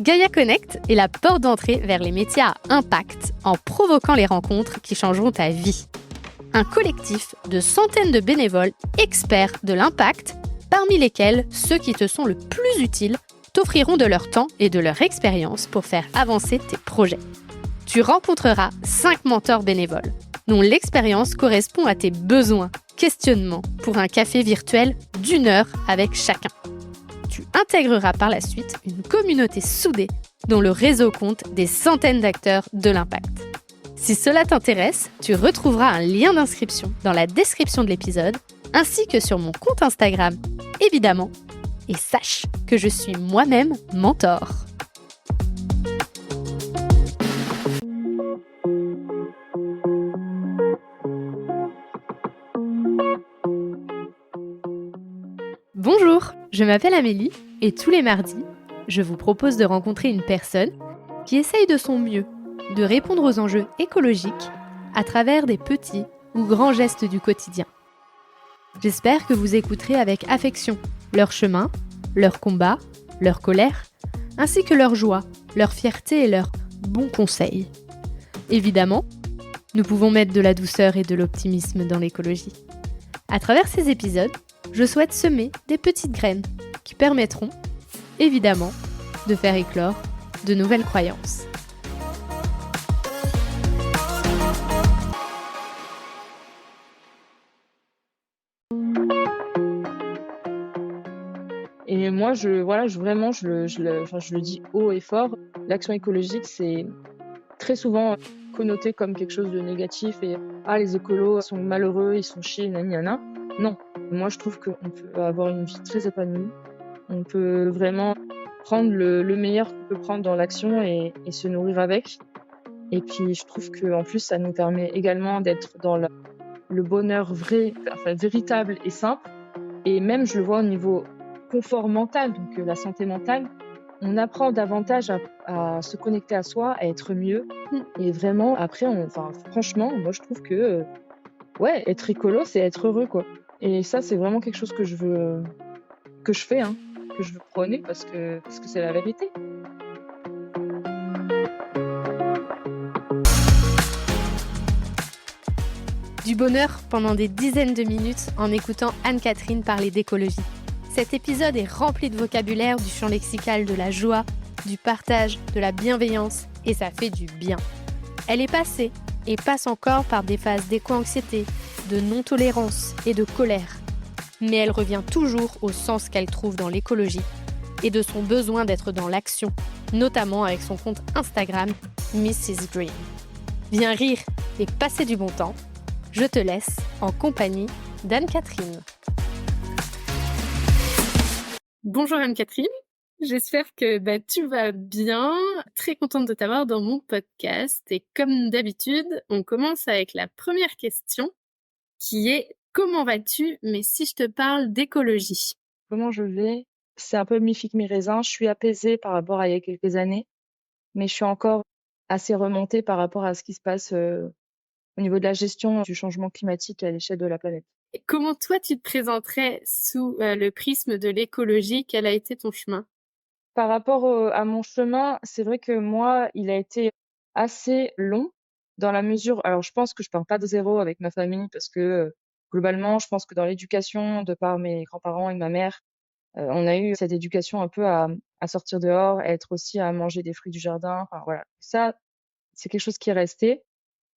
Gaia Connect est la porte d'entrée vers les métiers à impact en provoquant les rencontres qui changeront ta vie. Un collectif de centaines de bénévoles experts de l'impact, parmi lesquels ceux qui te sont le plus utiles t'offriront de leur temps et de leur expérience pour faire avancer tes projets. Tu rencontreras 5 mentors bénévoles, dont l'expérience correspond à tes besoins, questionnements pour un café virtuel d'1 heure avec chacun. Tu intégreras par la suite une communauté soudée dont le réseau compte des centaines d'acteurs de l'impact. Si cela t'intéresse, tu retrouveras un lien d'inscription dans la description de l'épisode, ainsi que sur mon compte Instagram, évidemment. Et sache que je suis moi-même mentor. Bonjour, je m'appelle Amélie et tous les mardis, je vous propose de rencontrer une personne qui essaye de son mieux de répondre aux enjeux écologiques à travers des petits ou grands gestes du quotidien. J'espère que vous écouterez avec affection leur chemin, leurs combats, leur colère, ainsi que leur joie, leur fierté et leurs bons conseils. Évidemment, nous pouvons mettre de la douceur et de l'optimisme dans l'écologie. À travers ces épisodes, je souhaite semer des petites graines qui permettront, évidemment, de faire éclore de nouvelles croyances. Et moi, je le dis haut et fort, l'action écologique, c'est très souvent connoté comme quelque chose de négatif et les écolos sont malheureux, ils sont chiés, nani. Non, moi je trouve qu'on peut avoir une vie très épanouie. On peut vraiment prendre le meilleur qu'on peut prendre dans l'action et se nourrir avec. Et puis je trouve qu'en plus, ça nous permet également d'être dans le bonheur véritable et simple. Et même, je le vois au niveau confort mental, donc la santé mentale, on apprend davantage à se connecter à soi, à être mieux. Et vraiment, après, franchement, moi je trouve que être écolo, c'est être heureux, quoi. Et ça, c'est vraiment quelque chose que je fais, que je veux prôner parce que c'est la vérité. Du bonheur pendant des dizaines de minutes en écoutant Anne-Catherine parler d'écologie. Cet épisode est rempli de vocabulaire du champ lexical de la joie, du partage, de la bienveillance, et ça fait du bien. Elle est passée et passe encore par des phases d'éco-anxiété, de non-tolérance et de colère. Mais elle revient toujours au sens qu'elle trouve dans l'écologie et de son besoin d'être dans l'action, notamment avec son compte Instagram Mrs Green. Viens rire et passer du bon temps. Je te laisse en compagnie d'Anne-Catherine. Bonjour Anne-Catherine, j'espère que tu vas bien. Très contente de t'avoir dans mon podcast. Et comme d'habitude, on commence avec la première question qui est « Comment vas-tu ?» mais si je te parle d'écologie. Comment je vais? C'est un peu mi-figue mi-raisin. Je suis apaisée par rapport à il y a quelques années, mais je suis encore assez remontée par rapport à ce qui se passe au niveau de la gestion du changement climatique à l'échelle de la planète. Et comment toi tu te présenterais sous le prisme de l'écologie? Quel a été ton chemin? Par rapport à mon chemin, c'est vrai que moi, il a été assez long dans la mesure, alors je pense que je pars pas de zéro avec ma famille parce que globalement, je pense que dans l'éducation, de par mes grands-parents et ma mère, on a eu cette éducation un peu à sortir dehors, à être aussi à manger des fruits du jardin. Enfin voilà, ça, c'est quelque chose qui est resté.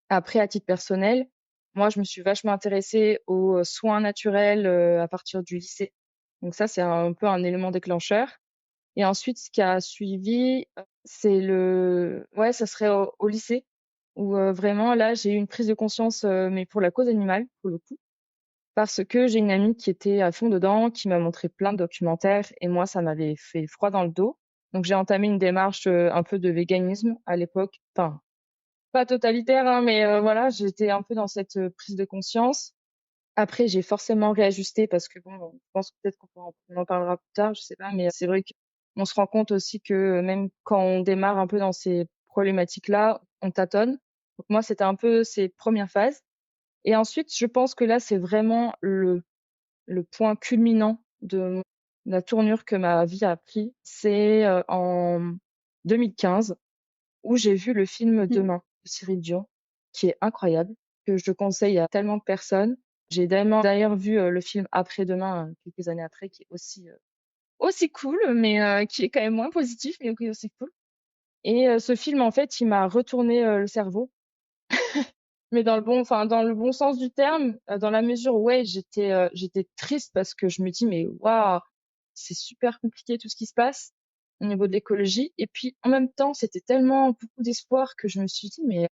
Après, à titre personnel, moi, je me suis vachement intéressée aux soins naturels à partir du lycée. Donc ça, c'est un peu un élément déclencheur. Et ensuite, ce qui a suivi, c'est ça serait au lycée où vraiment là, j'ai eu une prise de conscience, mais pour la cause animale, pour le coup. Parce que j'ai une amie qui était à fond dedans, qui m'a montré plein de documentaires et moi, ça m'avait fait froid dans le dos. Donc j'ai entamé une démarche un peu de véganisme à l'époque. Enfin, pas totalitaire, mais voilà, j'étais un peu dans cette prise de conscience. Après, j'ai forcément réajusté parce que bon, je pense peut-être on en parlera plus tard, je sais pas, mais c'est vrai qu'on se rend compte aussi que même quand on démarre un peu dans ces problématiques-là, on tâtonne. Donc moi, c'était un peu ces premières phases. Et ensuite, je pense que là, c'est vraiment le point culminant de la tournure que ma vie a pris. C'est 2015 où j'ai vu le film Mmh. Demain de Cyril Dion, qui est incroyable, que je conseille à tellement de personnes. J'ai d'ailleurs vu le film Après-demain, quelques années après, qui est aussi cool, mais qui est quand même moins positif, mais qui est aussi cool. Et ce film, en fait, il m'a retourné le cerveau, mais dans le bon sens du terme, dans la mesure où ouais, j'étais triste parce que je me dis mais waouh, c'est super compliqué tout ce qui se passe au niveau de l'écologie. Et puis en même temps, c'était tellement beaucoup d'espoir que je me suis dit mais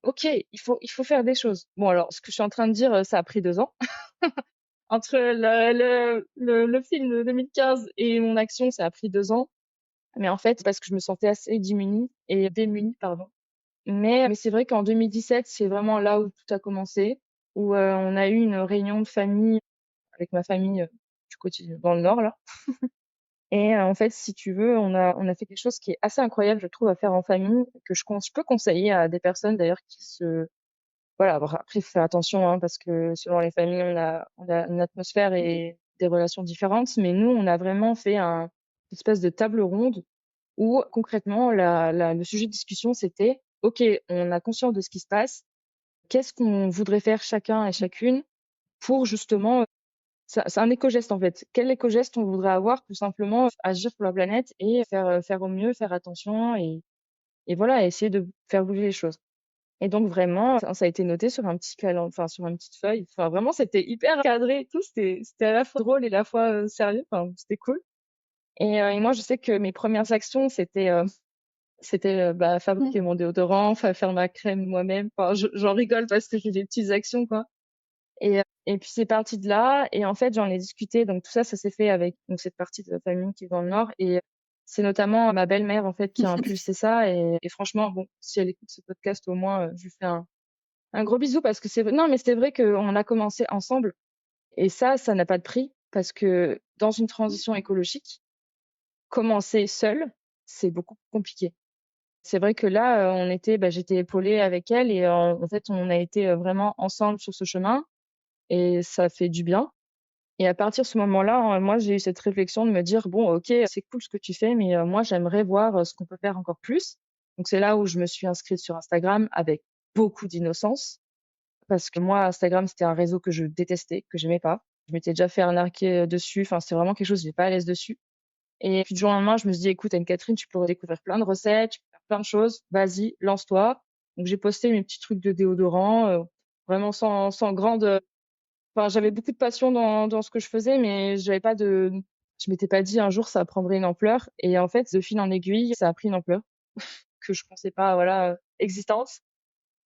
ok, il faut faire des choses. Bon alors, ce que je suis en train de dire, ça a pris 2 ans entre le film de 2015 et mon action, ça a pris 2 ans. Mais en fait, parce que je me sentais assez démunie, pardon. Mais c'est vrai qu'en 2017, c'est vraiment là où tout a commencé, où on a eu une réunion de famille avec ma famille du côté dans le nord là. Et en fait, si tu veux, on a fait quelque chose qui est assez incroyable, je trouve, à faire en famille, que je peux conseiller à des personnes d'ailleurs qui se voilà. Bon, après, il faut faire attention, hein, parce que selon les familles, on a une atmosphère et des relations différentes. Mais nous, on a vraiment fait une espèce de table ronde où concrètement, le sujet de discussion, c'était OK, on a conscience de ce qui se passe. Qu'est-ce qu'on voudrait faire chacun et chacune pour justement, c'est un éco-geste en fait. Quel éco-geste on voudrait avoir pour simplement agir pour la planète et faire au mieux, faire attention et voilà, essayer de faire bouger les choses. Et donc vraiment, ça a été noté sur un petit enfin sur une petite feuille. Enfin vraiment, c'était hyper cadré et tout. C'était à la fois drôle et à la fois sérieux. Enfin, c'était cool. Et moi, je sais que mes premières actions, c'était bah, Mmh. fabriquer mon déodorant, faire ma crème moi-même. Enfin, j'en rigole parce que j'ai des petites actions, quoi. Et puis c'est parti de là. Et en fait, j'en ai discuté. Donc tout ça, ça s'est fait avec donc cette partie de la famille qui est dans le Nord. Et c'est notamment ma belle-mère en fait qui a impulsé ça. Et franchement, bon, si elle écoute ce podcast, au moins, je lui fais un gros bisou parce que c'est vrai. Non, mais c'est vrai qu'on a commencé ensemble. Et ça n'a pas de prix parce que dans une transition écologique, commencer seul, c'est beaucoup plus compliqué. C'est vrai que là, j'étais épaulée avec elle et en fait, on a été, vraiment ensemble sur ce chemin et ça fait du bien. Et à partir de ce moment-là, moi, j'ai eu cette réflexion de me dire: «Bon, OK, c'est cool ce que tu fais, mais moi, j'aimerais voir, ce qu'on peut faire encore plus». Donc c'est là où je me suis inscrite sur Instagram avec beaucoup d'innocence parce que moi, Instagram, c'était un réseau que je détestais, que j'aimais pas. Je m'étais déjà fait arnaquer, dessus, enfin, c'est vraiment quelque chose, j'étais pas à l'aise dessus. Et puis du jour au lendemain, je me suis dit: «Écoute, Anne-Catherine, tu peux redécouvrir plein de recettes, tu peux faire plein de choses, vas-y, lance-toi». Donc j'ai posté mes petits trucs de déodorant, vraiment sans grande, enfin, j'avais beaucoup de passion dans ce que je faisais, mais je m'étais pas dit un jour ça prendrait une ampleur. Et en fait, de fil en aiguille, ça a pris une ampleur que je pensais pas, voilà, existante.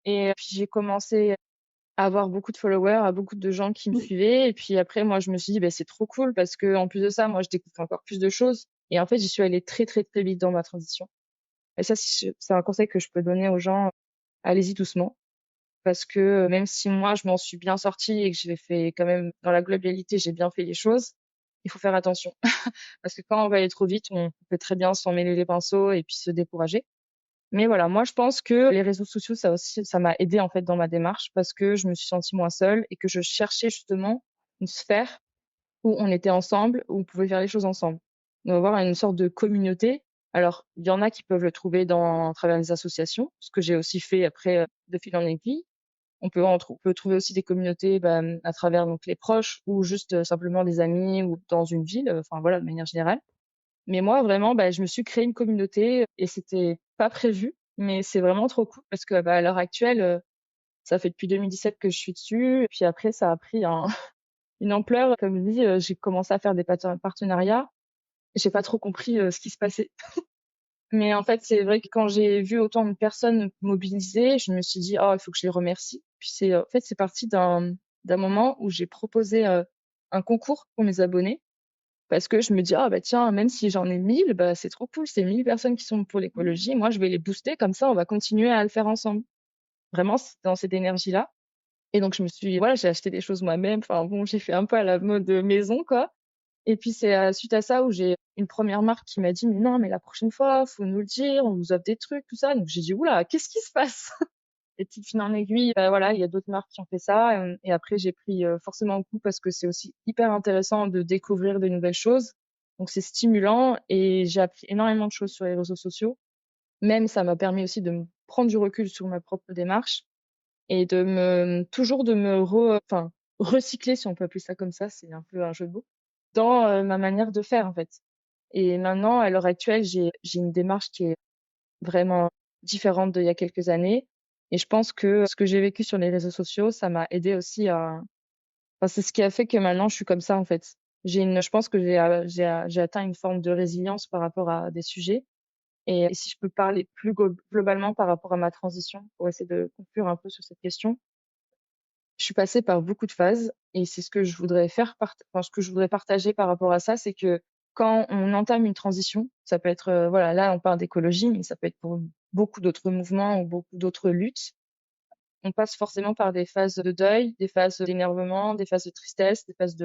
Et puis j'ai commencé à avoir beaucoup de followers, à beaucoup de gens qui me suivaient. Et puis après, moi, je me suis dit: «Beh, c'est trop cool» parce que en plus de ça, moi, je découvre encore plus de choses. Et en fait, j'y suis allée très, très, très vite dans ma transition. Et ça, c'est un conseil que je peux donner aux gens, allez-y doucement parce que, même si moi, je m'en suis bien sortie et que j'ai fait quand même dans la globalité, j'ai bien fait les choses, il faut faire attention. Parce que quand on va aller trop vite, on peut très bien s'en mêler les pinceaux et puis se décourager. Mais voilà, moi, je pense que les réseaux sociaux, ça aussi, ça m'a aidée, en fait, dans ma démarche parce que je me suis sentie moins seule et que je cherchais justement une sphère où on était ensemble, où on pouvait faire les choses ensemble. Donc avoir une sorte de communauté. Alors, il y en a qui peuvent le trouver à travers les associations, ce que j'ai aussi fait après, de fil en aiguille. On peut trouver aussi des communautés, bah, à travers donc les proches ou juste, simplement des amis ou dans une ville, enfin voilà, de manière générale. Mais moi vraiment, bah, je me suis créé une communauté et c'était pas prévu, mais c'est vraiment trop cool parce que, bah, à l'heure actuelle, ça fait depuis 2017 que je suis dessus et puis après ça a pris une ampleur. Comme dit, j'ai commencé à faire des partenariats. J'ai pas trop compris, ce qui se passait. Mais en fait, c'est vrai que quand j'ai vu autant de personnes mobilisées, je me suis dit: «Oh, il faut que je les remercie». Puis en fait, c'est parti d'un moment où j'ai proposé, un concours pour mes abonnés parce que je me dis: «Ah bah tiens, même si j'en ai 1000, bah, c'est trop cool, c'est 1000 personnes qui sont pour l'écologie. Moi, je vais les booster comme ça, on va continuer à le faire ensemble». Vraiment, c'est dans cette énergie-là. Et donc je me suis voilà, j'ai acheté des choses moi-même. Enfin bon, j'ai fait un peu à la mode, maison, quoi. Et puis c'est, suite à ça où j'ai une première marque qui m'a dit: «Mais non, mais la prochaine fois, faut nous le dire, on vous offre des trucs, tout ça». Donc j'ai dit: «Ouh là, qu'est-ce qui se passe?» Et puis de fil en aiguille, bah, voilà, il y a d'autres marques qui ont fait ça, et après j'ai pris, forcément goût parce que c'est aussi hyper intéressant de découvrir de nouvelles choses. Donc c'est stimulant et j'ai appris énormément de choses sur les réseaux sociaux. Même ça m'a permis aussi de me prendre du recul sur ma propre démarche et de me recycler, si on peut appeler ça comme ça, c'est un peu un jeu de mots, dans, ma manière de faire, en fait. Et maintenant, à l'heure actuelle, j'ai une démarche qui est vraiment différente d'il y a quelques années et je pense que ce que j'ai vécu sur les réseaux sociaux, ça m'a aidé aussi c'est ce qui a fait que maintenant je suis comme ça, en fait. Je pense que j'ai atteint une forme de résilience par rapport à des sujets et si je peux parler plus globalement par rapport à ma transition, pour essayer de conclure un peu sur cette question. Je suis passée par beaucoup de phases et c'est ce que je voudrais ce que je voudrais partager par rapport à ça, c'est que quand on entame une transition, ça peut être, voilà, là, on parle d'écologie, mais ça peut être pour beaucoup d'autres mouvements ou beaucoup d'autres luttes. On passe forcément par des phases de deuil, des phases d'énervement, des phases de tristesse, des phases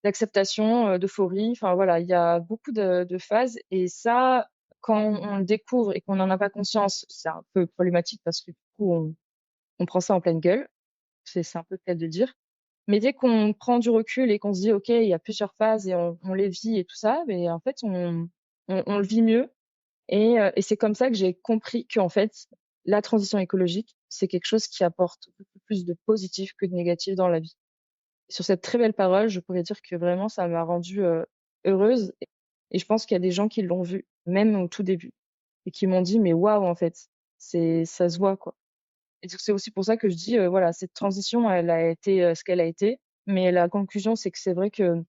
d'acceptation, d'euphorie. Enfin, voilà, il y a beaucoup de phases et ça, quand on le découvre et qu'on n'en a pas conscience, c'est un peu problématique parce que du coup, on prend ça en pleine gueule. C'est un peu le cas de le dire. Mais dès qu'on prend du recul et qu'on se dit: «OK, il y a plusieurs phases et on les vit et tout ça», mais en fait, on le vit mieux et c'est comme ça que j'ai compris qu'en fait, la transition écologique, c'est quelque chose qui apporte beaucoup plus de positif que de négatif dans la vie. Sur cette très belle parole, je pourrais dire que vraiment ça m'a rendue, heureuse et je pense qu'il y a des gens qui l'ont vu, même au tout début et qui m'ont dit: «Mais waouh, en fait, ça se voit, quoi». Et donc c'est aussi pour ça que je dis, voilà, cette transition, elle a été, ce qu'elle a été, mais la conclusion, c'est que c'est vrai que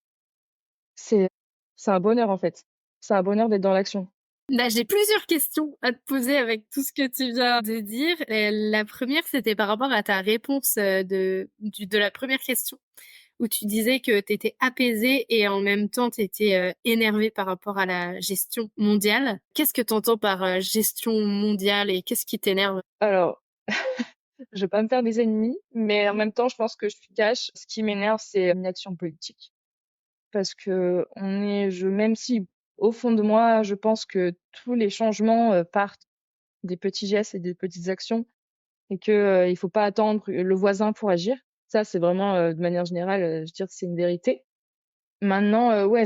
c'est c'est un bonheur, en fait. C'est un bonheur d'être dans l'action. Là, j'ai plusieurs questions à te poser avec tout ce que tu viens de dire. La première, c'était par rapport à ta réponse de la première question, où tu disais que tu étais apaisée et en même temps tu étais énervée par rapport à la gestion mondiale. Qu'est-ce que tu entends par gestion mondiale et qu'est-ce qui t'énerve? Alors, je vais pas me faire des ennemis, mais en même temps, je pense que je suis cash. Ce qui m'énerve, c'est l'inaction politique. Parce même si au fond de moi, je pense que tous les changements, partent des petits gestes et des petites actions et que, il faut pas attendre le voisin pour agir. Ça, c'est vraiment, de manière générale, je veux dire, c'est une vérité. Maintenant, ouais,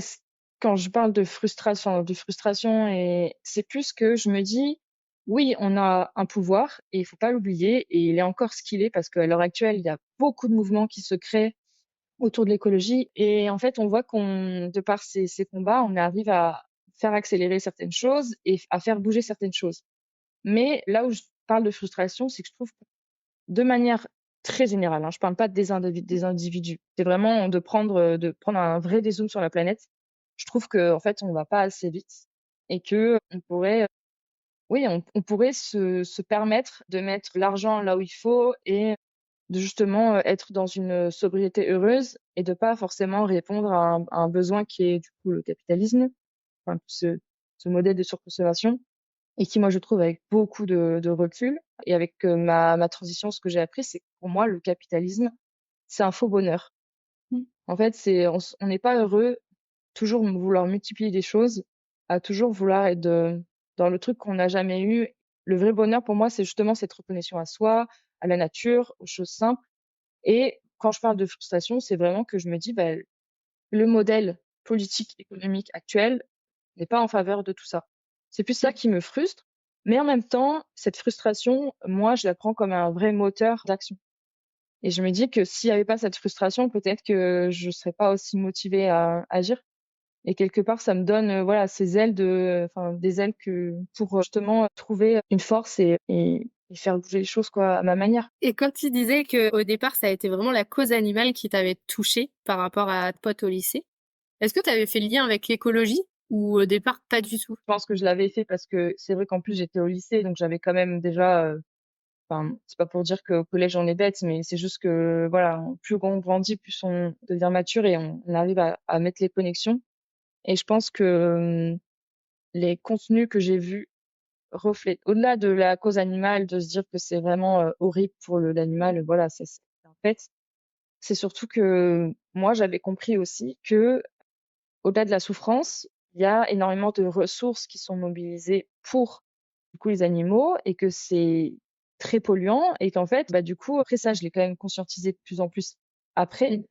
quand je parle de frustration et c'est plus que je me dis: «Oui, on a un pouvoir et il faut pas l'oublier et il est encore ce qu'il est» parce qu'à l'heure actuelle, il y a beaucoup de mouvements qui se créent autour de l'écologie et en fait, on voit de par ces combats, on arrive à faire accélérer certaines choses et à faire bouger certaines choses. Mais là où je parle de frustration, c'est que je trouve que de manière très générale, hein, je parle pas des individus, c'est vraiment de prendre un vrai dézoom sur la planète. Je trouve qu'en fait, on va pas assez vite et qu'on pourrait, oui, on pourrait se permettre de mettre l'argent là où il faut et de justement, être dans une, sobriété heureuse et de pas forcément répondre à un besoin qui est du coup le capitalisme, enfin ce modèle de surconsommation et qui moi je trouve avec beaucoup de recul et avec, ma transition, ce que j'ai appris, c'est que pour moi le capitalisme, c'est un faux bonheur. En fait, on n'est pas heureux toujours vouloir multiplier des choses, à toujours vouloir être, dans le truc qu'on n'a jamais eu. Le vrai bonheur pour moi, c'est justement cette reconnexion à soi, à la nature, aux choses simples et quand je parle de frustration, c'est vraiment que je me dis: «Bah, le modèle politique, économique actuel n'est pas en faveur de tout ça». C'est plus ça qui me frustre, mais en même temps, cette frustration, moi, je la prends comme un vrai moteur d'action et je me dis que s'il y avait pas cette frustration, peut-être que je serais pas aussi motivée à agir et quelque part, ça me donne, voilà, des ailes que pour, justement, trouver une force et faire bouger les choses, quoi, à ma manière. Et quand tu disais que au départ, ça a été vraiment la cause animale qui t'avait touchée par rapport à tes potes au lycée, est-ce que tu avais fait le lien avec l'écologie ou au départ pas du tout? Je pense que je l'avais fait parce que c'est vrai qu'en plus j'étais au lycée, donc j'avais quand même déjà, c'est pas pour dire qu'au collège on est bête, mais c'est juste que voilà, plus on grandit, plus on devient mature et on arrive à mettre les connexions et je pense que, les contenus que j'ai vus reflètent au-delà de la cause animale, de se dire que c'est vraiment, horrible pour l'animal, voilà, c'est un fait. C'est surtout que moi j'avais compris aussi que au-delà de la souffrance, il y a énormément de ressources qui sont mobilisées pour, du coup, les animaux et que c'est très polluant et qu'en fait, bah, du coup, après ça, je l'ai quand même conscientisé de plus en plus après,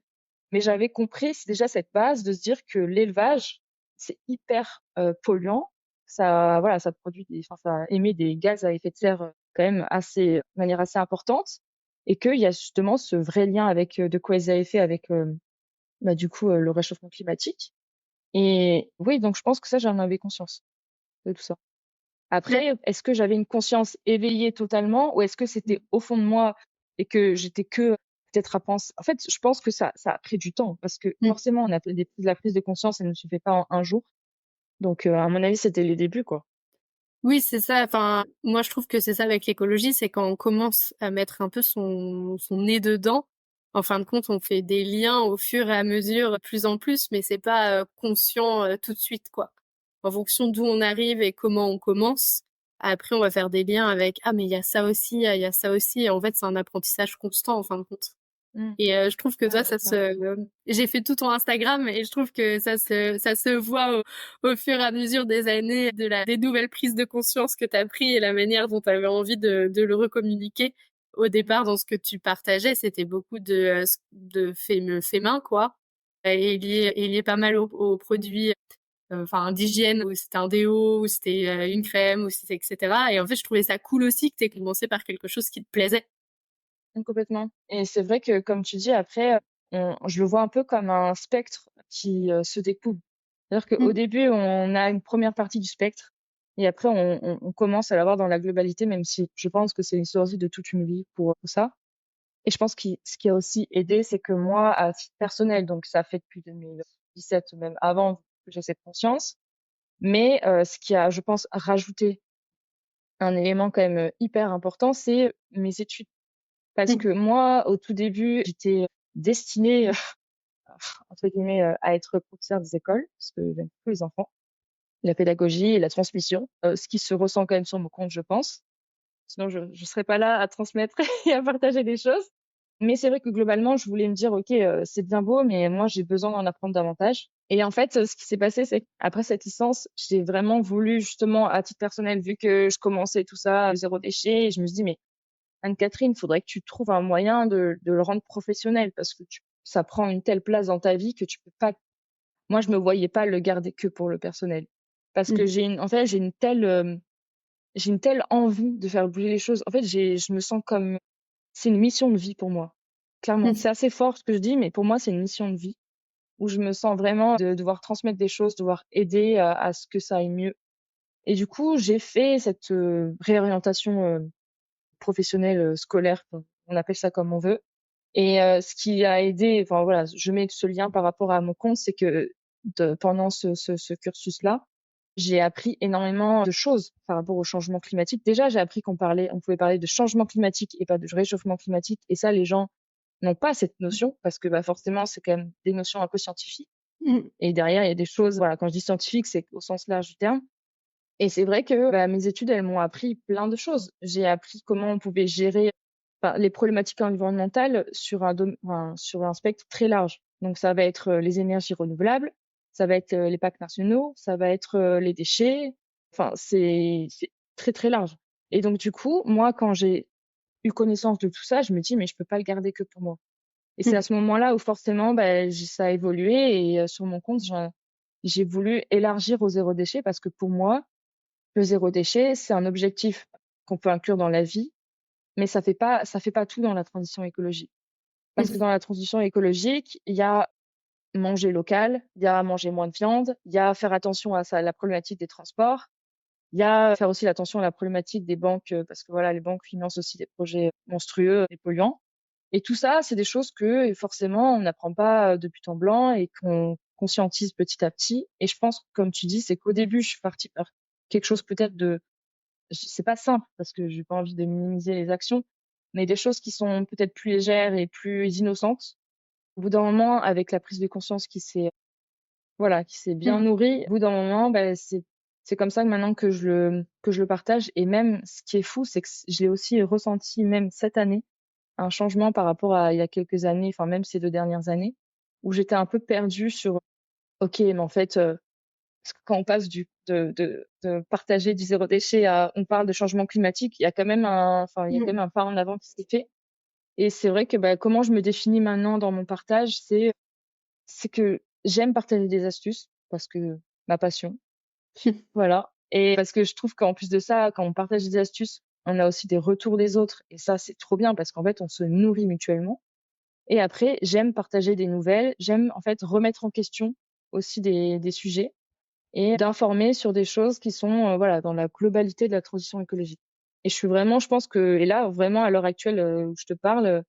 mais j'avais compris, c'est déjà cette base de se dire que l'élevage, c'est hyper polluant. Ça, voilà, ça produit enfin, ça émet des gaz à effet de serre quand même assez, de manière assez importante, et qu'il y a justement ce vrai lien avec de cause à effet avec du coup le réchauffement climatique. Et oui, donc je pense que ça, j'en avais conscience de tout ça. Après, est-ce que j'avais une conscience éveillée totalement, ou est-ce que c'était au fond de moi et que j'étais que peut-être à penser. En fait, je pense que ça a pris du temps, parce que Mmh. forcément, la prise de conscience, elle ne se fait pas en un jour. Donc, à mon avis, c'était les débuts, quoi. Oui, c'est ça. Enfin, moi, je trouve que c'est ça avec l'écologie, c'est quand on commence à mettre un peu son nez dedans. En fin de compte, on fait des liens au fur et à mesure, de plus en plus, mais c'est pas conscient tout de suite, quoi. En fonction d'où on arrive et comment on commence, après, on va faire des liens avec ah mais il y a ça aussi, il y a ça aussi. Et en fait, c'est un apprentissage constant, en fin de compte. Mmh. Et je trouve que toi, Ouais, clairement. j'ai fait tout ton Instagram et je trouve que ça se voit au fur et à mesure des années des nouvelles prises de conscience que tu as pris et la manière dont tu avais envie de le recommuniquer. Au départ, dans ce que tu partageais, c'était beaucoup de fait main, quoi. Et il y est pas mal aux produits, enfin, d'hygiène, où c'était un déo, où c'était une crème, où c'était, etc. Et en fait, je trouvais ça cool aussi que tu aies commencé par quelque chose qui te plaisait. Complètement. Et c'est vrai que, comme tu dis, après, je le vois un peu comme un spectre qui se découpe. C'est-à-dire qu'au Mmh. début, on a une première partie du spectre, et après, on commence à l'avoir dans la globalité, même si je pense que c'est l'histoire aussi de toute une vie pour ça. Et je pense que ce qui a aussi aidé, c'est que moi, à titre personnel, donc ça fait depuis 2017, même avant que j'ai cette conscience, mais ce qui a, je pense, rajouté un élément quand même hyper important, c'est mes études. Parce Mmh. que moi, au tout début, j'étais destinée, entre guillemets, à être professeure des écoles, parce que j'aime beaucoup les enfants, la pédagogie et la transmission, ce qui se ressent quand même sur mon compte, je pense. Sinon, je ne serais pas là à transmettre et à partager des choses. Mais c'est vrai que globalement, je voulais me dire: «OK, c'est bien beau, mais moi, j'ai besoin d'en apprendre davantage». Et en fait, ce qui s'est passé, c'est qu'après cette licence, j'ai vraiment voulu justement, à titre personnel, vu que je commençais tout ça, le zéro déchet, et je me suis dit: «Mais Anne-Catherine, il faudrait que tu trouves un moyen de le rendre professionnel, parce que ça prend une telle place dans ta vie que tu peux pas». Moi, je me voyais pas le garder que pour le personnel. Parce que Mmh. en fait, j'ai une telle envie de faire bouger les choses. En fait, je me sens comme, c'est une mission de vie pour moi. Clairement. Mmh. C'est assez fort ce que je dis, mais pour moi, c'est une mission de vie où je me sens vraiment de devoir transmettre des choses, devoir aider à ce que ça aille mieux. Et du coup, j'ai fait cette réorientation professionnelle, scolaire, enfin, on appelle ça comme on veut. Et ce qui a aidé, enfin voilà, je mets ce lien par rapport à mon compte, c'est que pendant ce cursus-là, j'ai appris énormément de choses par rapport au changement climatique. Déjà, j'ai appris on pouvait parler de changement climatique et pas de réchauffement climatique. Et ça, les gens n'ont pas cette notion, parce que bah, forcément, c'est quand même des notions un peu scientifiques. Mmh. Et derrière, il y a des choses, voilà, quand je dis scientifique, c'est au sens large du terme. Et c'est vrai que bah, mes études, elles m'ont appris plein de choses. J'ai appris comment on pouvait gérer, enfin, les problématiques environnementales sur un spectre très large. Donc ça va être les énergies renouvelables, ça va être les parcs nationaux, ça va être les déchets. Enfin, c'est très très large. Et donc du coup, moi, quand j'ai eu connaissance de tout ça, je me dis: «Mais je peux pas le garder que pour moi». Et c'est Mmh. à ce moment-là où forcément, bah, ça a évolué, et sur mon compte, j'ai voulu élargir au zéro déchet, parce que pour moi, le zéro déchet, c'est un objectif qu'on peut inclure dans la vie, mais ça fait pas tout dans la transition écologique. Parce que Mmh. dans la transition écologique, il y a manger local, il y a manger moins de viande, il y a faire attention à la problématique des transports, il y a faire aussi attention à la problématique des banques, parce que voilà, les banques financent aussi des projets monstrueux et polluants. Et tout ça, c'est des choses que forcément on n'apprend pas de but en blanc et qu'on conscientise petit à petit. Et je pense, comme tu dis, c'est qu'au début, je suis partie par quelque chose peut-être de, c'est pas simple, parce que j'ai pas envie de minimiser les actions, mais des choses qui sont peut-être plus légères et plus innocentes. Au bout d'un moment, avec la prise de conscience voilà, qui s'est bien Mmh. nourrie, au bout d'un moment, bah, c'est comme ça que maintenant que je le partage. Et même, ce qui est fou, c'est que je l'ai aussi ressenti même cette année, un changement par rapport à il y a quelques années, enfin même ces 2 dernières années, où j'étais un peu perdue sur: «OK, mais en fait, parce que quand on passe de partager du zéro déchet à on parle de changement climatique, il y a quand même il y a quand Mmh. même un pas en avant qui s'est fait». Et c'est vrai que, bah, comment je me définis maintenant dans mon partage, c'est que j'aime partager des astuces, parce que ma passion. Voilà. Et parce que je trouve qu'en plus de ça, quand on partage des astuces, on a aussi des retours des autres et ça, c'est trop bien parce qu'en fait, on se nourrit mutuellement. Et après, j'aime partager des nouvelles, j'aime en fait remettre en question aussi des sujets et d'informer sur des choses qui sont, voilà, dans la globalité de la transition écologique. Et je suis vraiment je pense que et là, vraiment à l'heure actuelle, où je te parle,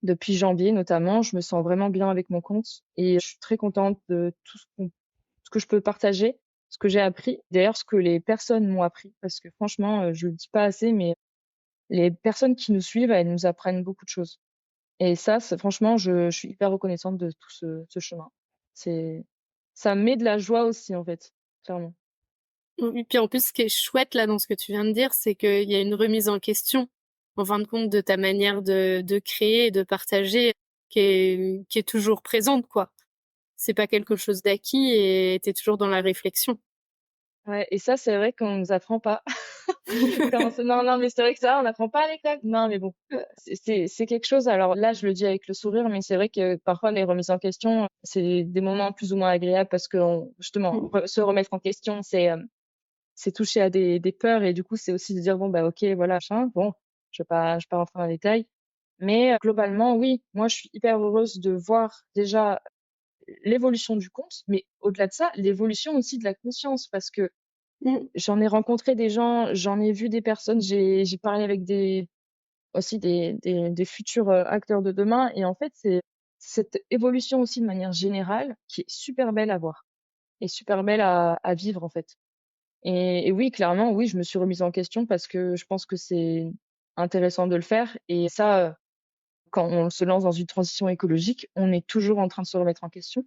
depuis janvier notamment, je me sens vraiment bien avec mon compte et je suis très contente de tout ce que je peux partager, ce que j'ai appris, d'ailleurs ce que les personnes m'ont appris parce que franchement, je le dis pas assez, mais les personnes qui nous suivent, elles nous apprennent beaucoup de choses et ça, c'est franchement, je suis hyper reconnaissante de tout ce chemin. C'est ça me met de la joie aussi, en fait, clairement. Oui, puis en plus, ce qui est chouette là dans ce que tu viens de dire, c'est qu'il y a une remise en question, en fin de compte, de ta manière de créer et de partager qui est toujours présente, quoi. C'est pas quelque chose d'acquis et t'es toujours dans la réflexion. Ouais et ça, c'est vrai qu'on nous apprend pas. Comment ça non, non, mais c'est vrai que ça, on n'apprend pas à l'école. Non, mais bon, c'est quelque chose alors là, je le dis avec le sourire, mais c'est vrai que parfois les remises en question, c'est des moments plus ou moins agréables parce qu'on justement, Mmh. se remettre en question, c'est toucher à des peurs et du coup, c'est aussi de dire: «Bon, bah, OK, voilà, machin, bon, je vais pas rentrer dans les détails». Mais globalement, oui, moi, je suis hyper heureuse de voir déjà l'évolution du compte, mais au-delà de ça, l'évolution aussi de la conscience parce que Mmh. j'en ai rencontré des gens, j'en ai vu des personnes, j'ai parlé avec des futurs, acteurs de demain et en fait, c'est cette évolution aussi de manière générale qui est super belle à voir et super belle à vivre, en fait. Et oui, clairement, oui, je me suis remise en question parce que je pense que c'est intéressant de le faire et ça, quand on se lance dans une transition écologique, on est toujours en train de se remettre en question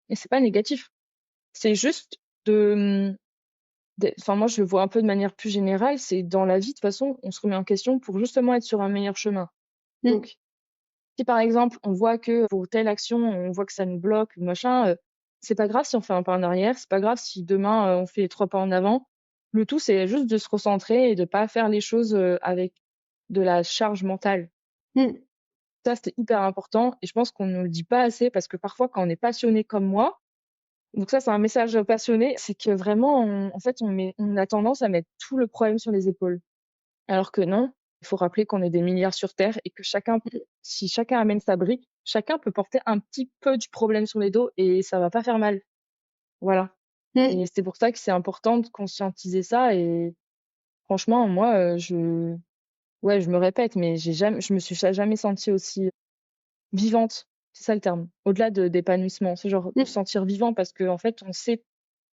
et c'est pas négatif. C'est juste de, enfin moi je le vois un peu de manière plus générale, c'est dans la vie de toute façon, on se remet en question pour justement être sur un meilleur chemin. Mmh. Donc si par exemple, on voit que pour telle action, on voit que ça nous bloque ou machin, c'est pas grave si on fait un pas en arrière, c'est pas grave si demain, on fait 3 pas en avant. Le tout, c'est juste de se recentrer et de pas faire les choses, avec de la charge mentale. Mmh. Ça, c'est hyper important et je pense qu'on ne le dit pas assez parce que parfois quand on est passionné comme moi, donc ça, c'est un message, passionné, c'est que vraiment en fait, on a tendance à mettre tout le problème sur les épaules. Alors que non, il faut rappeler qu'on est des milliards sur terre et que si chacun amène sa brique, chacun peut porter un petit peu du problème sur les dos et ça va pas faire mal. Voilà. Mmh. Et c'est pour ça que c'est important de conscientiser ça et franchement, moi, ouais, je me répète, mais je me suis jamais sentie aussi vivante. C'est ça le terme. Au-delà d'épanouissement, c'est genre de Mmh. se sentir vivant parce qu'en fait, on sait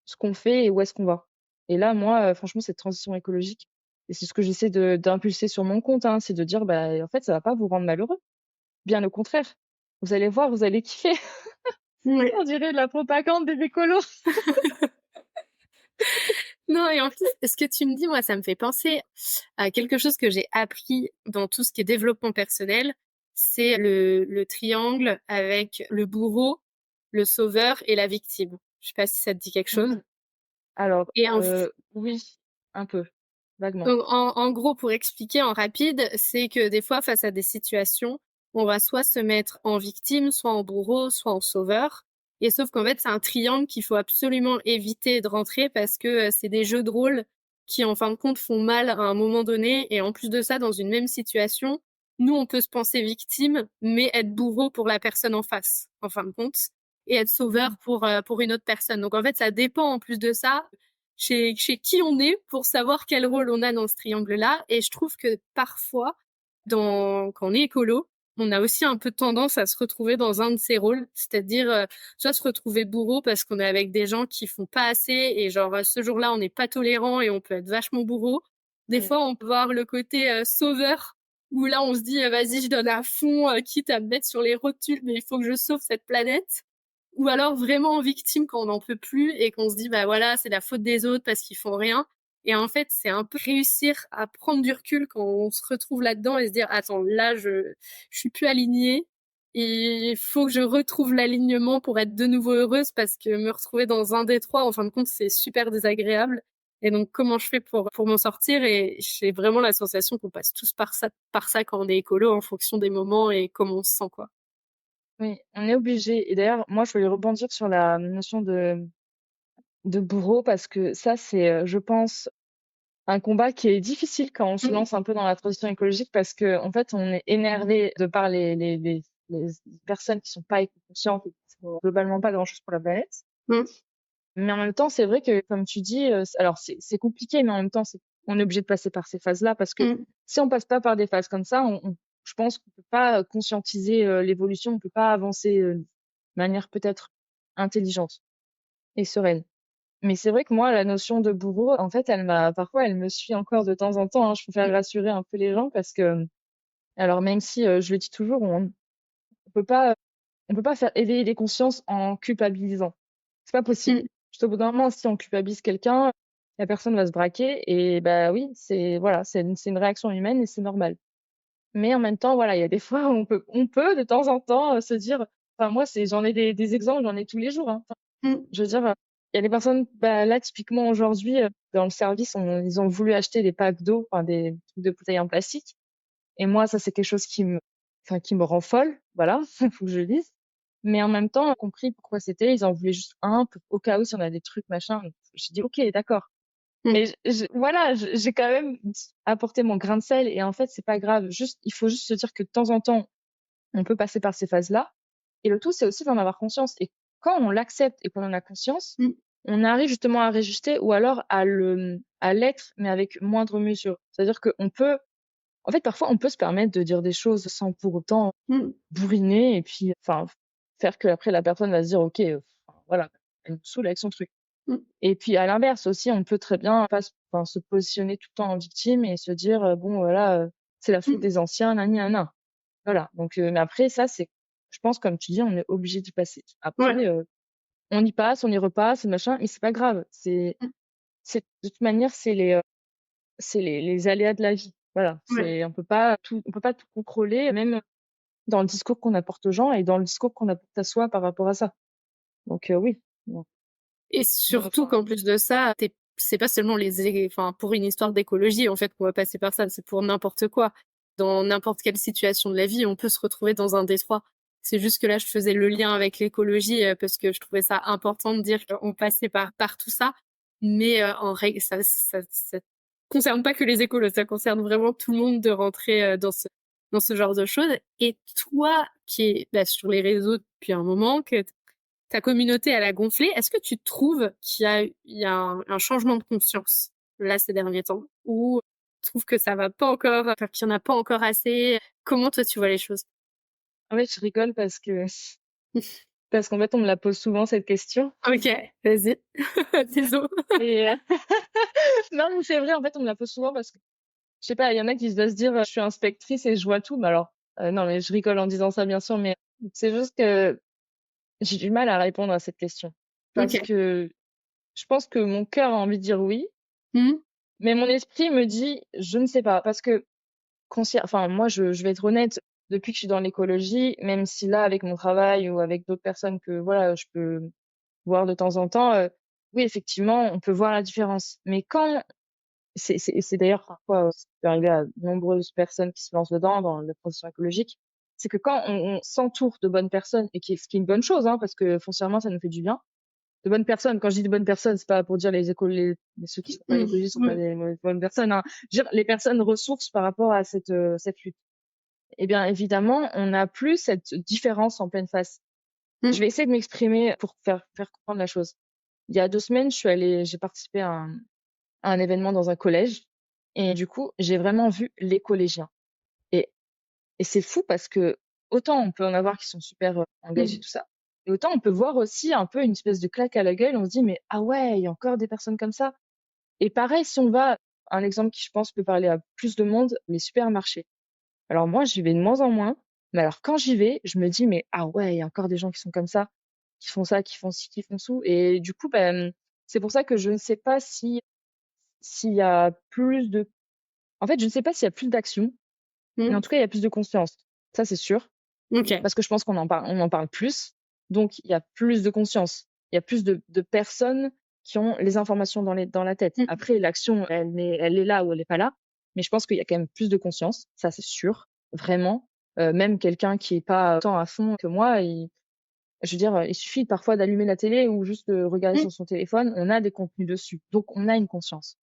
ce qu'on fait et où est-ce qu'on va. Et là, moi, franchement, cette transition écologique et c'est ce que j'essaie d'impulser sur mon compte, hein, c'est de dire: «Bah, en fait, ça va pas vous rendre malheureux. Bien au contraire. Vous allez voir, vous allez kiffer». Ouais. On dirait de la propagande des écolos. Non, et en plus, ce que tu me dis, moi, ça me fait penser à quelque chose que j'ai appris dans tout ce qui est développement personnel. C'est le triangle avec le bourreau, le sauveur et la victime. Je sais pas si ça te dit quelque chose. Mmh. Alors, Et en, oui, un peu, vaguement. donc, en gros, pour expliquer en rapide, c'est que des fois, face à des situations, on va soit se mettre en victime, soit en bourreau, soit en sauveur. Et sauf qu'en fait, c'est un triangle qu'il faut absolument éviter de rentrer parce que c'est des jeux de rôle qui, en fin de compte, font mal à un moment donné. Et en plus de ça, dans une même situation, nous, on peut se penser victime, mais être bourreau pour la personne en face, en fin de compte, et être sauveur Mmh. pour une autre personne. Donc, en fait, ça dépend en plus de ça chez qui on est pour savoir quel rôle on a dans ce triangle-là. Et je trouve que parfois, quand on est écolo, on a aussi un peu tendance à se retrouver dans un de ces rôles, c'est-à-dire soit se retrouver bourreau parce qu'on est avec des gens qui font pas assez et genre ce jour-là on n'est pas tolérant et on peut être vachement bourreau. Des Ouais. fois on peut voir le côté sauveur où là on se dit vas-y je donne à fond, quitte à me mettre sur les rotules mais il faut que je sauve cette planète. Ou alors vraiment en victime quand on n'en peut plus et qu'on se dit bah voilà c'est la faute des autres parce qu'ils font rien. Et en fait c'est un peu réussir à prendre du recul quand on se retrouve là-dedans et se dire attends là je suis plus alignée et il faut que je retrouve l'alignement pour être de nouveau heureuse parce que me retrouver dans un des trois en fin de compte c'est super désagréable. Et donc comment je fais pour m'en sortir, et j'ai vraiment la sensation qu'on passe tous par ça quand on est écolo en fonction des moments et comment on se sent quoi. Oui, on est obligé et d'ailleurs, moi, je voulais rebondir sur la notion de bourreau parce que ça, c'est, je pense, un combat qui est difficile quand on se Mmh. lance un peu dans la transition écologique parce que en fait, on est énervé de par les personnes qui sont pas éco-conscientes et qui font globalement pas grand-chose pour la planète. Mmh. Mais en même temps, c'est vrai que comme tu dis, alors c'est compliqué, mais en même temps, on est obligé de passer par ces phases-là parce que Mmh. si on passe pas par des phases comme ça, je pense qu'on peut pas conscientiser l'évolution, on peut pas avancer de manière peut-être intelligente et sereine. Mais c'est vrai que moi, la notion de bourreau, en fait, parfois, elle me suit encore de temps en temps, hein. Je préfère rassurer un peu les gens parce que, alors même si je le dis toujours, peut pas, on peut pas faire éveiller les consciences en culpabilisant. C'est pas possible. Mmh. Juste au bout d'un moment, si on culpabilise quelqu'un, la personne va se braquer et bah oui, voilà, c'est une réaction humaine et c'est normal. Mais en même temps, voilà, il y a des fois où on peut de temps en temps se dire, enfin moi, j'en ai des exemples, j'en ai tous les jours, hein. Mmh. Je veux dire, il y a des personnes, bah, là, typiquement aujourd'hui, dans le service, ils ont voulu acheter des packs d'eau, enfin des trucs de bouteilles en plastique. Et moi, ça, c'est quelque chose qui me rend folle. Voilà, faut que je le dise. Mais en même temps, j'ai compris pourquoi c'était. Ils en voulaient juste un, au cas où si on a des trucs, machin. J'ai dit, OK, d'accord. Mmh. Mais voilà, j'ai quand même apporté mon grain de sel. Et en fait, c'est pas grave. Il faut juste se dire que de temps en temps, on peut passer par ces phases-là. Et le tout, c'est aussi d'en avoir conscience. Et quand on l'accepte et qu'on en a conscience, Mmh. on arrive justement à réajuster ou alors à l'être, mais avec moindre mesure. C'est-à-dire qu'on peut, en fait, parfois, on peut se permettre de dire des choses sans pour autant Mmh. bourriner et puis, enfin, faire que après la personne va se dire, OK, enfin, voilà, elle me saoule avec son truc. Mmh. Et puis, à l'inverse aussi, on peut très bien pas se positionner tout le temps en victime et se dire, bon, voilà, c'est la faute Mmh. des anciens, nani, nana. Voilà. Donc, mais après, ça, je pense, comme tu dis, on est obligé d'y passer. Ouais. Après, on y passe, on y repasse, machin, mais c'est pas grave. Mmh. De toute manière, c'est les aléas de la vie. Voilà. Ouais. On peut pas tout contrôler, même dans le discours qu'on apporte aux gens et dans le discours qu'on apporte à soi par rapport à ça. Donc, oui. Bon. Et surtout qu'en plus de ça, c'est pas seulement enfin, pour une histoire d'écologie, en fait, qu'on va passer par ça, c'est pour n'importe quoi. Dans n'importe quelle situation de la vie, on peut se retrouver dans un détroit. C'est juste que là, je faisais le lien avec l'écologie parce que je trouvais ça important de dire qu'on passait par tout ça. Mais en règle, ça concerne pas que les écolos, ça concerne vraiment tout le monde de rentrer dans ce genre de choses. Et toi, qui es bah, sur les réseaux depuis un moment, que ta communauté, elle a gonflé. Est-ce que tu trouves qu'il y a un changement de conscience là ces derniers temps, ou tu trouves que ça va pas encore, enfin, qu'il y en a pas encore assez? Comment toi tu vois les choses? En fait, je rigole parce qu'en fait, on me la pose souvent cette question Ok, vas-y. Désolé. et non, mais c'est vrai, en fait, on me la pose souvent parce que je sais pas, il y en a qui doivent se dire, «Je suis inspectrice et je vois tout». Mais alors, non, mais je rigole en disant ça, bien sûr, mais c'est juste que j'ai du mal à répondre à cette question. Parce Ok. que je pense que mon cœur a envie de dire oui, Hmm. mais mon esprit me dit: «Je ne sais pas». Parce que enfin, moi, je vais être honnête, depuis que je suis dans l'écologie, même si là, avec mon travail ou avec d'autres personnes que, voilà, je peux voir de temps en temps, oui, effectivement, on peut voir la différence. Mais quand c'est d'ailleurs parfois, ce qui peut arriver à de nombreuses personnes qui se lancent dedans, dans la transition écologique, c'est que quand on s'entoure de bonnes personnes et ce qui est une bonne chose, hein, parce que foncièrement, ça nous fait du bien. De bonnes personnes, quand je dis de bonnes personnes, c'est pas pour dire ceux qui sont pas Hmm. écologistes sont pas Ouais. des mauvaises bonnes personnes, hein. Je veux dire les personnes ressources par rapport à cette lutte. Eh bien, évidemment, on n'a plus cette différence en pleine face. Je Hmm. vais essayer de m'exprimer pour faire comprendre la chose. Il y a 2 semaines, j'ai participé à un événement dans un collège et du coup, j'ai vraiment vu les collégiens et c'est fou parce que autant on peut en avoir qui sont super, engagés Hmm. tout ça et autant on peut voir aussi un peu une espèce de claque à la gueule. On se dit: «Mais ah ouais, il y a encore des personnes comme ça». Et pareil, si on va un exemple qui je pense peut parler à plus de monde, les supermarchés. Alors moi, j'y vais de moins en moins, mais alors quand j'y vais, je me dis: «Mais ah ouais, il y a encore des gens qui sont comme ça, qui font ci, qui font ça». Et du coup, c'est pour ça que je ne sais pas si s'il y a plus de en fait, je ne sais pas s'il y a plus d'action, mais Hmm. en tout cas, il y a plus de conscience. Ça, c'est sûr, Ok. parce que je pense on en parle plus, donc il y a plus de conscience. Il y a plus de personnes qui ont les informations dans la tête. Hmm. Après, l'action, elle est là ou elle est pas là, mais je pense qu'il y a quand même plus de conscience, ça, c'est sûr, vraiment. Même quelqu'un qui est pas autant à fond que moi, Je veux dire, il suffit parfois d'allumer la télé ou juste de regarder Mmh. sur son téléphone, on a des contenus dessus, donc on a une conscience.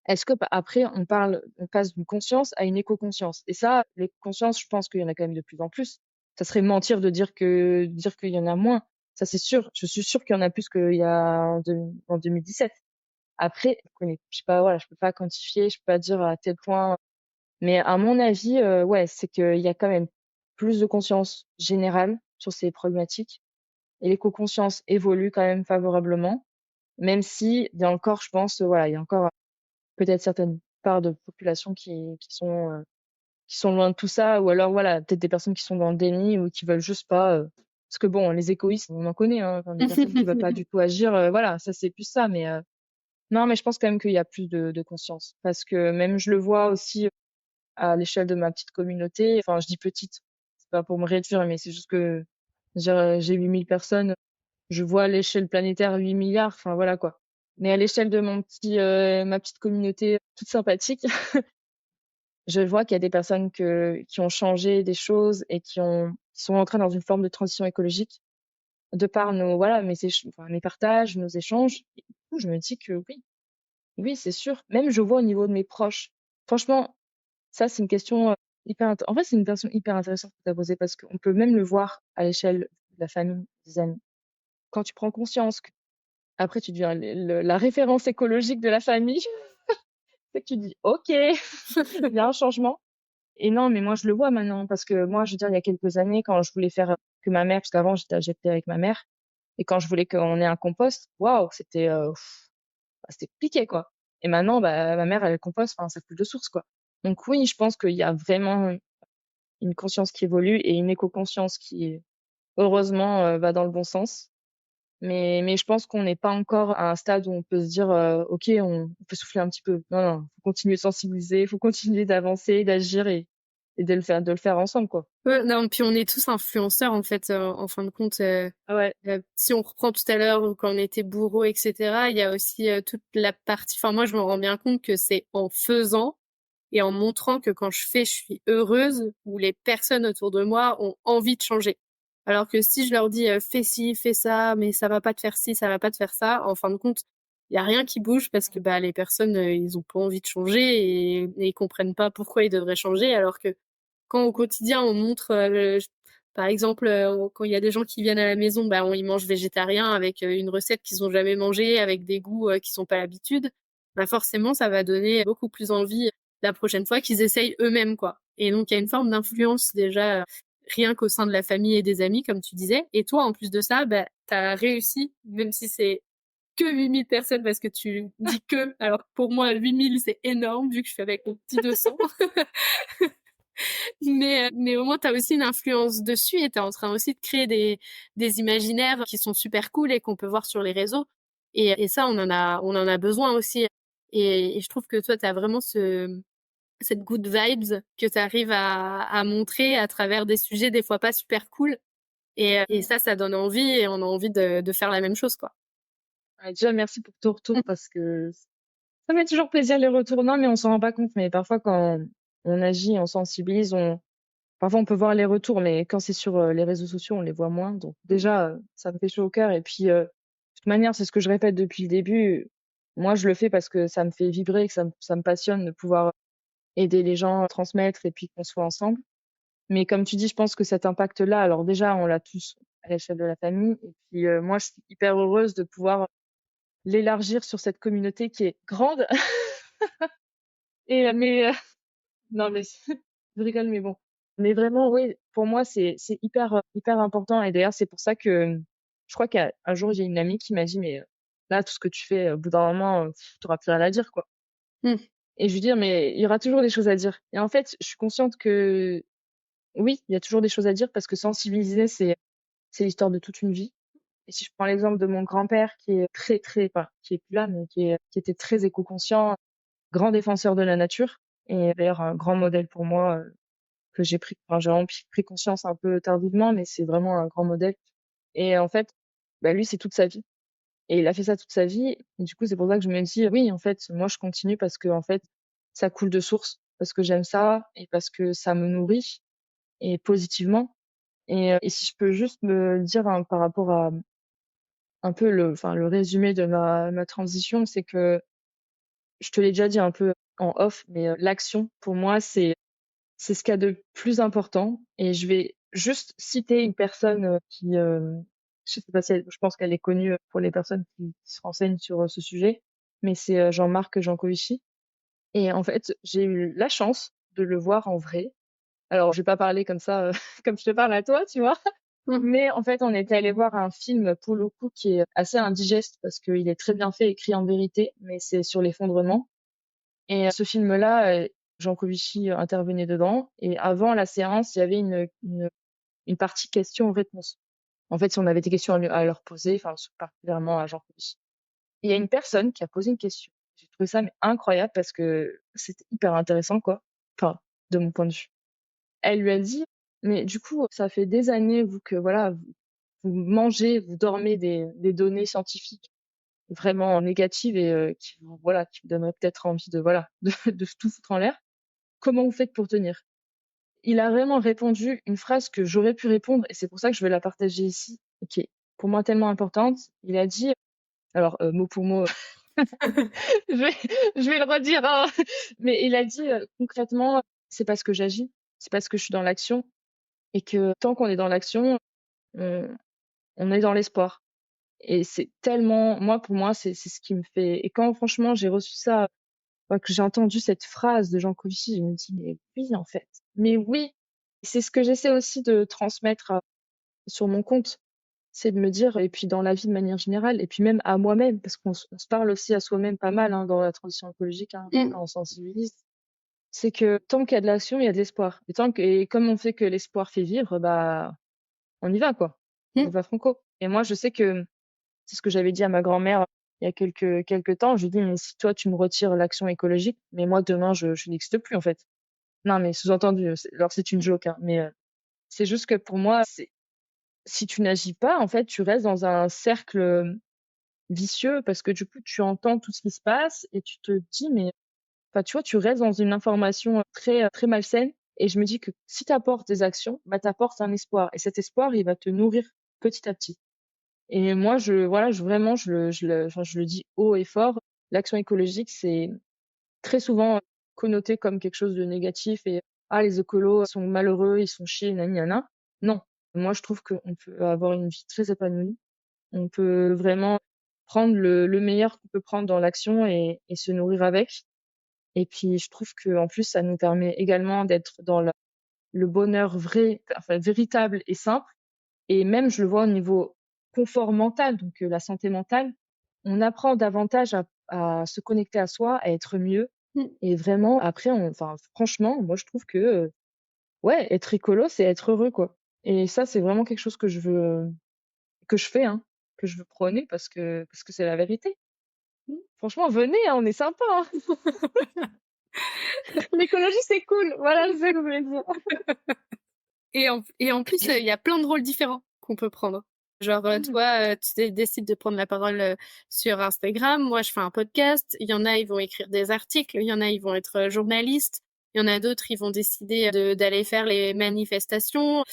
Est-ce que après on passe d'une conscience à une éco-conscience? Et ça, les consciences, je pense qu'il y en a quand même de plus en plus. Ça serait mentir de dire qu'il y en a moins. Ça, c'est sûr. Je suis sûre qu'il y en a plus qu'il y a en 2017. Après, je sais pas, voilà, je peux pas quantifier, je peux pas dire à tel point, mais à mon avis, ouais, c'est qu'il y a quand même plus de conscience générale sur ces problématiques et l'éco-conscience évolue quand même favorablement, même si il y a encore, je pense, voilà, il y a encore peut-être certaines parts de population qui sont loin de tout ça, ou alors voilà, peut-être des personnes qui sont dans le déni ou qui veulent juste pas, parce que bon, les égoïstes, on en connaît, hein, enfin des personnes qui veulent pas du tout agir, voilà, ça c'est plus ça, mais non, mais je pense quand même qu'il y a plus de conscience parce que même je le vois aussi à l'échelle de ma petite communauté. Enfin, je dis petite, c'est pas pour me réduire, mais c'est juste que, je veux dire, j'ai 8 000 personnes, je vois à l'échelle planétaire 8 milliards, enfin voilà quoi. Mais à l'échelle de ma petite communauté toute sympathique, je vois qu'il y a des personnes qui ont changé des choses et qui sont entrées dans une forme de transition écologique de par voilà, mes partages, nos échanges. Et du coup, je me dis que oui, oui, c'est sûr. Même je vois au niveau de mes proches. Franchement, ça, c'est une question en fait, c'est une question hyper intéressante que tu as posée parce qu'on peut même le voir à l'échelle de la famille, des amis. Quand tu prends conscience que après tu deviens la référence écologique de la famille, c'est que tu dis OK, il y a un changement. Et non, mais moi je le vois maintenant parce que moi, je veux dire, il y a quelques années, quand je voulais faire que ma mère, parce qu'avant j'étais avec ma mère, et quand je voulais qu'on ait un compost, waouh, c'était compliqué quoi. Et maintenant, bah, ma mère elle composte, enfin ça coule de source quoi. Donc oui, je pense qu'il y a vraiment une conscience qui évolue et une éco-conscience qui, heureusement, va dans le bon sens. Mais je pense qu'on n'est pas encore à un stade où on peut se dire, OK, on peut souffler un petit peu. Non, non, faut continuer de sensibiliser, faut continuer d'avancer, d'agir et de le faire ensemble, quoi. Ouais, non, puis on est tous influenceurs en fait, en fin de compte, Ah ouais. si on reprend tout à l'heure où quand on était bourreau et cetera, il y a aussi, toute la partie enfin moi je me rends bien compte que c'est en faisant et en montrant que quand je fais, je suis heureuse, où les personnes autour de moi ont envie de changer. Alors que si je leur dis, «Fais ci, fais ça, mais ça va pas te faire ci, ça va pas te faire ça», en fin de compte, il y a rien qui bouge parce que, bah, les personnes, ils ont pas envie de changer et ils comprennent pas pourquoi ils devraient changer. Alors que quand au quotidien on montre, par exemple, quand il y a des gens qui viennent à la maison, bah, ils mangent végétarien avec, une recette qu'ils ont jamais mangée, avec des goûts, qui sont pas l'habitude, bah, forcément ça va donner beaucoup plus envie la prochaine fois qu'ils essayent eux-mêmes, quoi. Et donc il y a une forme d'influence déjà, rien qu'au sein de la famille et des amis comme tu disais. Et toi en plus de ça, bah, tu as réussi, même si c'est que 8 000 personnes parce que tu dis «que», alors que pour moi 8 000 c'est énorme vu que je suis avec mon petit 200. Mais au moins, tu as aussi une influence dessus et tu es en train aussi de créer des imaginaires qui sont super cool et qu'on peut voir sur les réseaux. Et ça, on en a besoin aussi. Et je trouve que toi, tu as vraiment cette good vibes que tu arrives à montrer à travers des sujets des fois pas super cool. Et ça donne envie et on a envie de faire la même chose, quoi. Ouais, déjà, merci pour ton retour parce que ça fait toujours plaisir les retours. Non, mais on s'en rend pas compte, mais parfois quand on agit, on sensibilise, parfois on peut voir les retours, mais quand c'est sur, les réseaux sociaux, on les voit moins. Donc déjà, ça me fait chaud au cœur et puis, de toute manière, c'est ce que je répète depuis le début. Moi, je le fais parce que ça me fait vibrer, que ça me passionne de pouvoir aider les gens, transmettre et puis qu'on soit ensemble. Mais comme tu dis, je pense que cet impact-là, alors déjà, on l'a tous à l'échelle de la famille et puis, moi, je suis hyper heureuse de pouvoir l'élargir sur cette communauté qui est grande non, mais je rigole, mais bon. Mais vraiment, oui, pour moi, c'est hyper important et d'ailleurs, c'est pour ça que, je crois qu'un jour, j'ai une amie qui m'a dit: «Mais, là, tout ce que tu fais, au bout d'un moment, tu auras plus rien à dire, quoi». Mmh. Et je lui dis: «Mais il y aura toujours des choses à dire» et en fait, je suis consciente que oui, il y a toujours des choses à dire parce que sensibiliser, c'est l'histoire de toute une vie et si je prends l'exemple de mon grand-père qui est très, très enfin, qui est plus là, mais qui était très éco-conscient, grand défenseur de la nature et d'ailleurs un grand modèle pour moi, que j'ai vraiment pris conscience un peu tardivement, mais c'est vraiment un grand modèle et en fait, bah, lui, c'est toute sa vie et il a fait ça toute sa vie et du coup, c'est pour ça que je me dis: «Oui, en fait, moi, je continue parce que en fait, ça coule de source, parce que j'aime ça et parce que ça me nourrit et positivement» Et si je peux juste me dire, hein, par rapport à un peu le résumé de ma transition, c'est que je te l'ai déjà dit un peu en off, mais l'action, pour moi, c'est ce qu'il y a de plus important. Et je vais juste citer une personne qui, je sais pas si je pense qu'elle est connue pour les personnes qui se renseignent sur ce sujet, mais c'est Jean-Marc Jancovici. Et en fait, j'ai eu la chance de le voir en vrai. Alors, je vais pas parler comme ça, comme je te parle à toi, tu vois. Mmh. Mais en fait, on était allé voir un film, pour le coup, qui est assez indigeste parce qu'il est très bien fait, écrit en vérité, mais c'est sur l'effondrement. Et ce film-là, Jancovici intervenait dedans. Et avant la séance, il y avait une partie questions-réponses. En fait, si on avait des questions à leur poser, enfin, particulièrement à Jancovici. Il y a une personne qui a posé une question. J'ai trouvé ça mais incroyable parce que c'était hyper intéressant, quoi. Enfin, de mon point de vue. Elle lui a dit: «Mais du coup, ça fait des années, vous, que voilà, vous mangez, vous dormez des données scientifiques vraiment négatives et qui vous donneraient peut-être envie de voilà, de tout foutre en l'air. Comment vous faites pour tenir?» Il a vraiment répondu une phrase que j'aurais pu répondre et c'est pour ça que je vais la partager ici, et qui est pour moi tellement importante. Il a dit, alors mot pour mot, je vais je vais le redire, hein, mais il a dit, concrètement: «C'est parce que j'agis, c'est parce que je suis dans l'action et que tant qu'on est dans l'action, on on est dans l'espoir». Et c'est tellement moi, pour moi, c'est ce qui me fait. Et quand franchement j'ai reçu ça, que j'ai entendu cette phrase de Jean Covici, je me dis: «Mais oui, en fait, mais oui!» C'est ce que j'essaie aussi de transmettre sur mon compte. C'est de me dire, et puis dans la vie de manière générale, et puis même à moi-même, parce qu'on se parle aussi à soi-même pas mal, hein, dans la transition écologique, hein, Mmh. quand on sensibilise. C'est que tant qu'il y a de l'action, il y a de l'espoir. Et comme on sait que l'espoir fait vivre, bah, on y va, quoi. On y Mmh. va franco. Et moi, je sais que c'est ce que j'avais dit à ma grand-mère il y a quelques temps. Je lui ai dit: «Mais si toi, tu me retires l'action écologique, mais moi, demain, je n'existe plus, en fait». Non, mais sous-entendu, c'est une joke, hein, mais c'est juste que pour moi, c'est si tu n'agis pas, en fait, tu restes dans un cercle, vicieux parce que du coup, tu entends tout ce qui se passe et tu te dis: «Mais» enfin, tu vois, tu restes dans une information, très malsaine. Et je me dis que si tu apportes des actions, bah, tu apportes un espoir et cet espoir, il va te nourrir petit à petit. Et moi, voilà, vraiment, je le dis haut et fort, l'action écologique, c'est très souvent connoté comme quelque chose de négatif et: «Ah, les écolos sont malheureux, ils sont chiés, nani nana». Non, moi, je trouve qu'on peut avoir une vie très épanouie. On peut vraiment prendre le meilleur qu'on peut prendre dans l'action et se nourrir avec. Et puis, je trouve qu'en plus, ça nous permet également d'être dans le bonheur vrai, enfin véritable et simple. Et même, je le vois au niveau confort mental, donc la santé mentale, on apprend davantage à se connecter à soi, à être mieux. Mmh. Et vraiment, après, enfin, franchement, moi, je trouve que, ouais, être écolo, c'est être heureux, quoi. Et ça, c'est vraiment quelque chose que je fais, hein, que je veux prôner parce que c'est la vérité. Franchement, venez, hein, on est sympa, hein. L'écologie, c'est cool. Voilà, c'est ça que je voulais dire. Et en plus, il y a plein de rôles différents qu'on peut prendre. Genre, Mmh. toi, tu décides de prendre la parole, sur Instagram. Moi, je fais un podcast. Il y en a, ils vont écrire des articles. Il y en a, ils vont être, journalistes. Il y en a d'autres, ils vont décider d'aller faire les manifestations.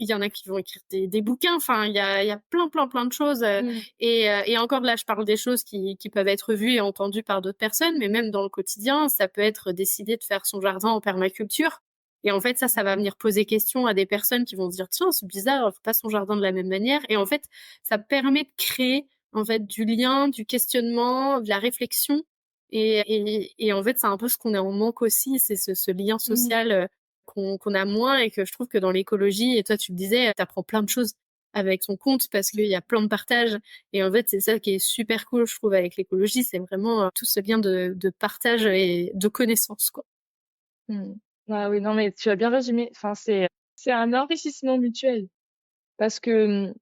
Il y en a qui vont écrire des bouquins. Enfin, il y a plein de choses, Mmh. et encore là, je parle des choses qui peuvent être vues et entendues par d'autres personnes, mais même dans le quotidien, ça peut être décider de faire son jardin en permaculture. Et en fait, ça va venir poser question à des personnes qui vont se dire: «Tiens, c'est bizarre, on fait pas son jardin de la même manière», et en fait, ça permet de créer, en fait, du lien, du questionnement, de la réflexion. Et en fait, c'est un peu ce qu'on est en manque aussi, c'est ce lien Mmh. social, qu'on a moins, et que je trouve que dans l'écologie, et toi, tu me disais, tu apprends plein de choses avec ton compte parce qu'il y a plein de partage. Et en fait, c'est ça qui est super cool, je trouve, avec l'écologie, c'est vraiment, tout ce lien de partage et de connaissances, quoi. Mmh. Ah oui, non, mais tu as bien résumé. Enfin, c'est un enrichissement mutuel parce que,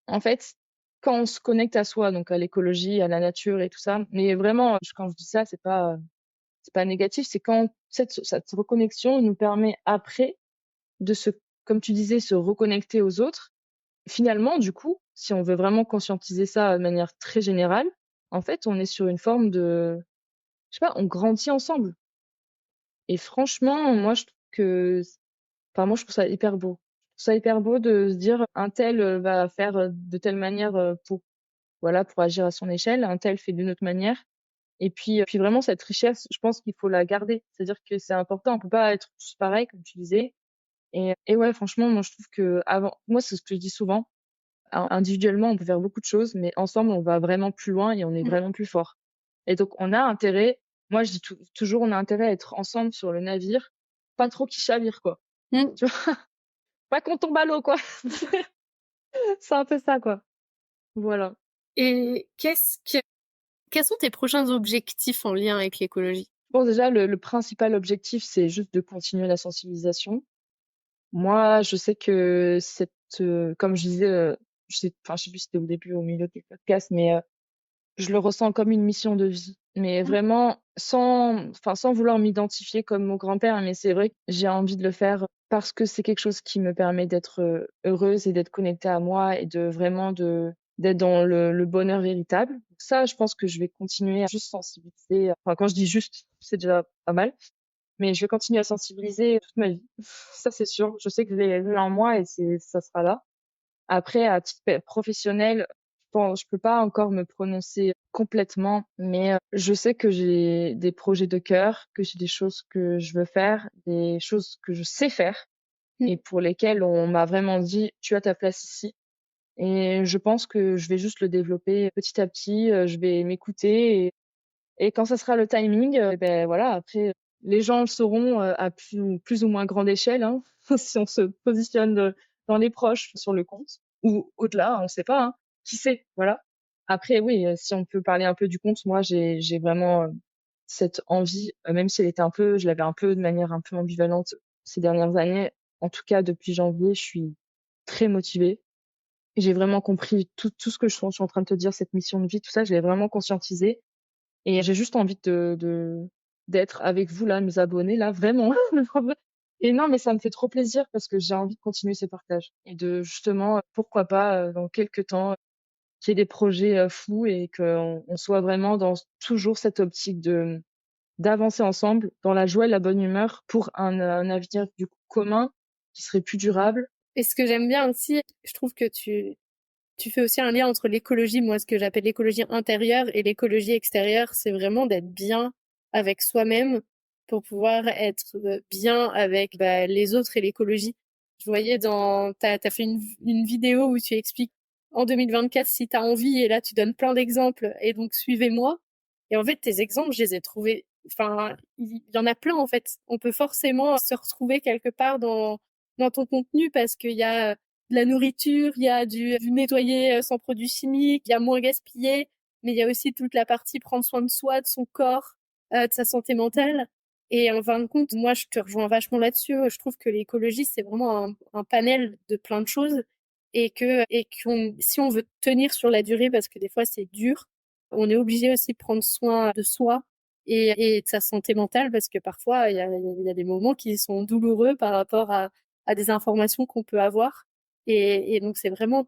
en fait, quand on se connecte à soi, donc à l'écologie, à la nature et tout ça, mais vraiment, quand je dis ça, c'est pas négatif, c'est quand cette reconnexion nous permet après de comme tu disais, se reconnecter aux autres. Finalement, du coup, si on veut vraiment conscientiser ça de manière très générale, en fait, on est sur une forme de, je sais pas, on grandit ensemble. Et franchement, moi, je trouve que enfin, moi, je trouve ça hyper beau. ça hyper beau de se dire un tel va faire de telle manière pour agir à son échelle, un tel fait d'une autre manière. Et puis vraiment cette richesse, je pense qu'il faut la garder. C'est-à-dire que c'est important, on peut pas être tous pareils comme tu disais. Et ouais, franchement, moi je trouve que avant, moi c'est ce que je dis souvent. Individuellement, on peut faire beaucoup de choses, mais ensemble, on va vraiment plus loin et on est vraiment plus fort. Et donc, on a intérêt, moi je dis toujours, on a intérêt à être ensemble sur le navire, pas trop qu'il chavire, quoi. Mmh. Tu vois? Pas qu'on tombe à l'eau, quoi. C'est un peu ça, quoi. Voilà. Et quels sont tes prochains objectifs en lien avec l'écologie? Bon, déjà, le principal objectif, c'est juste de continuer la sensibilisation. Moi, je sais que comme je disais, je sais plus si c'était au début ou au milieu du podcast, mais je le ressens comme une mission de vie, mais Mmh. vraiment sans vouloir m'identifier comme mon grand-père, mais c'est vrai que j'ai envie de le faire parce que c'est quelque chose qui me permet d'être, heureuse et d'être connectée à moi et de vraiment d'être dans le bonheur véritable. Donc ça, je pense que je vais continuer à juste sensibiliser, enfin, quand je dis juste, c'est déjà pas mal, mais je vais continuer à sensibiliser toute ma vie. Ça, c'est sûr. Je sais que je l'ai en moi et ça sera là. Après, à titre professionnel, bon, je peux pas encore me prononcer complètement, mais je sais que j'ai des projets de cœur, que j'ai des choses que je veux faire, des choses que je sais faire Mmh. et pour lesquelles on m'a vraiment dit: «Tu as ta place ici». Et je pense que je vais juste le développer petit à petit, je vais m'écouter et quand ça sera le timing, beh, voilà, après, les gens le sauront, à plus ou moins grande échelle, hein, si on se positionne, dans les proches sur le compte ou au-delà, on sait pas, hein. Qui sait? Voilà. Après oui, si on peut parler un peu du compte, moi j'ai vraiment, cette envie, même si je l'avais un peu de manière un peu ambivalente ces dernières années. En tout cas, depuis janvier, je suis très motivée et j'ai vraiment compris tout ce que je suis en train de te dire, cette mission de vie, tout ça, je l'ai vraiment conscientisé et j'ai juste envie d'être avec vous là, mes abonnés là, vraiment. Et non, mais ça me fait trop plaisir parce que j'ai envie de continuer ces partages et de justement, pourquoi pas, dans quelques temps, qu'il y ait des projets, fous et qu'on soit vraiment dans toujours cette optique d'avancer ensemble dans la joie et la bonne humeur pour un avenir du coup commun qui serait plus durable. Et ce que j'aime bien aussi, je trouve que tu fais aussi un lien entre l'écologie, moi ce que j'appelle l'écologie intérieure et l'écologie extérieure, c'est vraiment d'être bien avec soi-même pour pouvoir être bien avec les autres et l'écologie. Je voyais t'as fait une vidéo où tu expliques en 2024 si t'as envie et là tu donnes plein d'exemples et donc suivez-moi. Et en fait tes exemples, je les ai trouvés, enfin il y en a plein en fait. On peut forcément se retrouver quelque part dans ton contenu parce qu'il y a de la nourriture, il y a du nettoyer sans produits chimiques, il y a moins gaspiller, mais il y a aussi toute la partie prendre soin de soi, de son corps, de sa santé mentale. Et en fin de compte, moi, je te rejoins vachement là-dessus. Je trouve que l'écologie, c'est vraiment un panel de plein de choses si on veut tenir sur la durée, parce que des fois, c'est dur, on est obligé aussi de prendre soin de soi et de sa santé mentale, parce que parfois, il y a des moments qui sont douloureux par rapport à des informations qu'on peut avoir. Et donc, c'est vraiment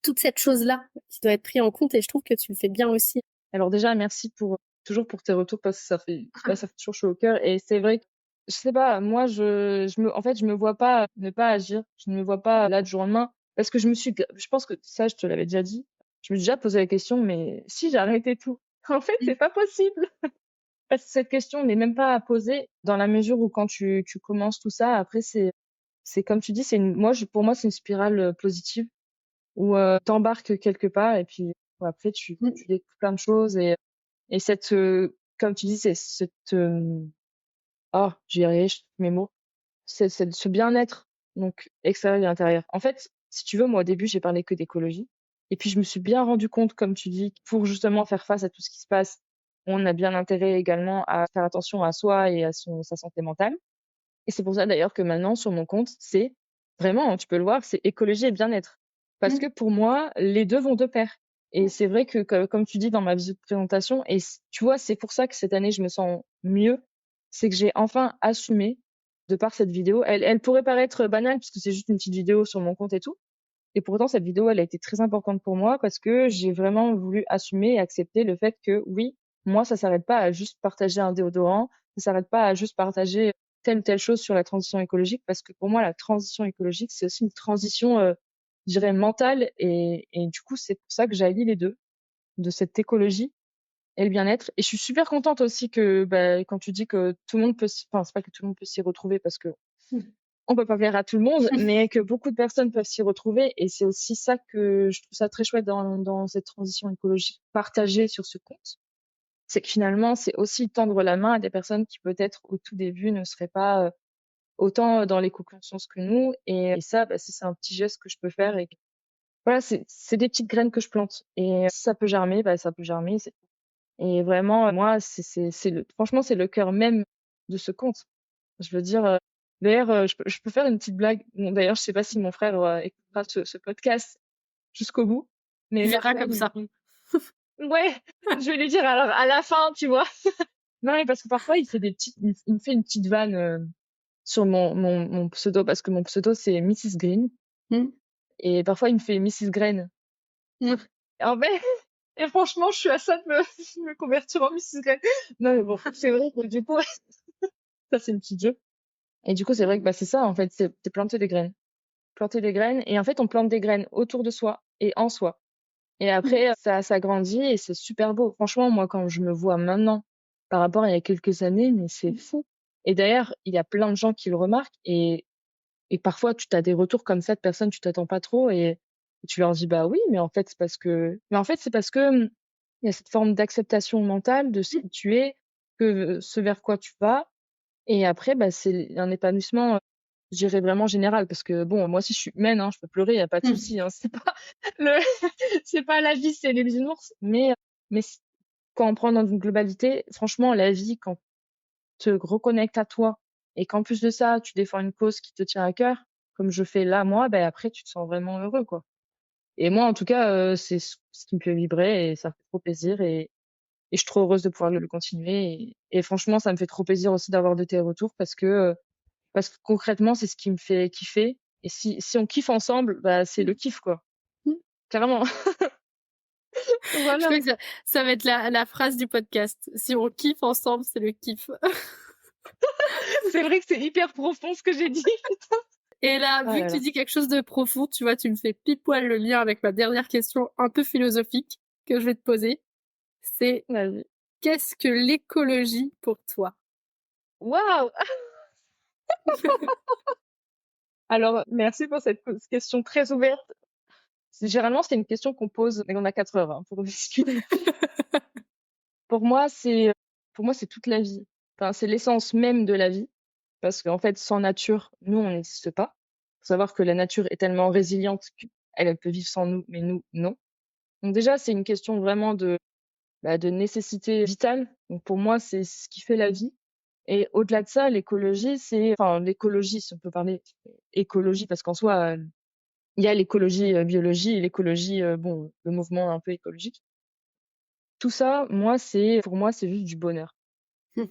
toute cette chose-là qui doit être prise en compte et je trouve que tu le fais bien aussi. Alors déjà, merci toujours pour tes retours parce que ça fait toujours chaud au cœur et c'est vrai que, je sais pas, moi en fait, je me vois pas ne pas agir. Je ne me vois pas là du jour au lendemain parce que je pense que ça, je te l'avais déjà dit. Je me suis déjà posé la question, mais si j'arrêtais tout? En fait, c'est pas possible. Parce que cette question n'est même pas à poser dans la mesure où quand tu commences tout ça, après c'est comme tu dis, pour moi, c'est une spirale, positive où, tu quelque part et puis après tu découvres plein de choses et comme tu dis, c'est je vais y arriver, je trouve mes mots. C'est ce bien-être, donc extérieur et intérieur. En fait, si tu veux, moi, au début, j'ai parlé que d'écologie et puis je me suis bien rendu compte, comme tu dis, pour justement faire face à tout ce qui se passe, on a bien intérêt également à faire attention à soi et à sa santé mentale et c'est pour ça d'ailleurs que maintenant sur mon compte, c'est vraiment, hein, tu peux le voir, c'est écologie et bien-être. Parce que pour moi, les 2 vont de pair et c'est vrai que comme tu dis dans ma vidéo de présentation tu vois, c'est pour ça que cette année je me sens mieux, c'est que j'ai enfin assumé de par cette vidéo. Elle pourrait paraître banale puisque c'est juste une petite vidéo sur mon compte et tout et pourtant cette vidéo, elle a été très importante pour moi parce que j'ai vraiment voulu assumer et accepter le fait que oui, moi ça s'arrête pas à juste partager un déodorant, ça s'arrête pas à juste partager telle ou telle chose sur la transition écologique, parce que pour moi, la transition écologique, c'est aussi une transition, je dirais, mentale. Et du coup, c'est pour ça que j'allie les deux, de cette écologie et le bien-être. Et je suis super contente aussi que, quand tu dis que tout le monde peut, enfin, c'est pas que tout le monde peut s'y retrouver parce que on peut pas plaire à tout le monde, mais que beaucoup de personnes peuvent s'y retrouver. Et c'est aussi ça que je trouve ça très chouette dans cette transition écologique partagée sur ce compte. C'est que finalement, c'est aussi tendre la main à des personnes qui peut-être au tout début ne seraient pas autant dans l'éco-conscience que nous. Et ça, si c'est un petit geste que je peux faire, et voilà, c'est des petites graines que je plante. Et si ça peut germer, ça peut germer. Et vraiment, moi, franchement, c'est le cœur même de ce conte. Je veux dire, d'ailleurs, je peux faire une petite blague. Bon, d'ailleurs, je sais pas si mon frère écoutera ce podcast jusqu'au bout, Tu mais verras parfois, comme ça. ouais, je vais lui dire alors à la fin, tu vois. Non, mais parce que parfois, il me fait une petite vanne sur mon pseudo, parce que mon pseudo, c'est Mrs. Green. Mm. Et parfois, il me fait Mrs. Grain. Mm. En fait, et franchement, je suis à ça de me convertir en Mrs. Grain. Non, mais bon, c'est vrai que du coup, ça, c'est une petite jeu. Et du coup, c'est vrai que c'est ça, en fait, c'est planter des graines. Planter des graines. Et en fait, on plante des graines autour de soi et en soi. Et après, ça grandit et c'est super beau. Franchement, moi, quand je me vois maintenant par rapport à il y a quelques années, mais c'est fou. Et d'ailleurs, il y a plein de gens qui le remarquent et parfois, tu as des retours comme ça de personnes, tu t'attends pas trop et tu leur dis, bah oui, mais en fait, c'est parce que il y a cette forme d'acceptation mentale de ce qui tu es, que ce vers quoi tu vas. Et après, c'est un épanouissement, je dirais vraiment général, parce que bon, moi aussi, je suis humaine, hein, je peux pleurer, il y a pas de souci, hein, c'est pas le, c'est pas la vie, c'est les bisounours. Mais quand on prend dans une globalité, franchement, la vie, quand te reconnectes à toi et qu'en plus de ça, tu défends une cause qui te tient à cœur, comme je fais là, moi, après, tu te sens vraiment heureux, quoi. Et moi, en tout cas, c'est ce qui me fait vibrer et ça me fait trop plaisir et je suis trop heureuse de pouvoir le continuer. Et franchement, ça me fait trop plaisir aussi d'avoir de tes retours parce que concrètement, c'est ce qui me fait kiffer. Et si on kiffe ensemble, c'est le kiff, quoi. Carrément. Je Voilà. crois que ça va être la phrase du podcast. Si on kiffe ensemble, c'est le kiff. C'est vrai que c'est hyper profond ce que j'ai dit. Et là, vu que tu dis quelque chose de profond, tu vois, tu me fais pile poil le lien avec ma dernière question un peu philosophique que je vais te poser. C'est Vas-y. qu'est-ce que l'écologie pour toi? Waouh! Alors, merci pour cette question très ouverte. Généralement, c'est une question qu'on pose et on a 4 heures pour discuter. Pour moi, c'est toute la vie. Enfin, c'est l'essence même de la vie. Parce qu'en fait, sans nature, nous, on n'existe pas. Faut savoir que la nature est tellement résiliente qu'elle peut vivre sans nous, mais nous, non. Donc déjà, c'est une question vraiment de nécessité vitale. Donc pour moi, c'est ce qui fait la vie. Et au-delà de ça, l'écologie, si on peut parler écologie, parce qu'en soi, il y a l'écologie biologie et l'écologie, le mouvement un peu écologique. Tout ça, pour moi, c'est juste du bonheur.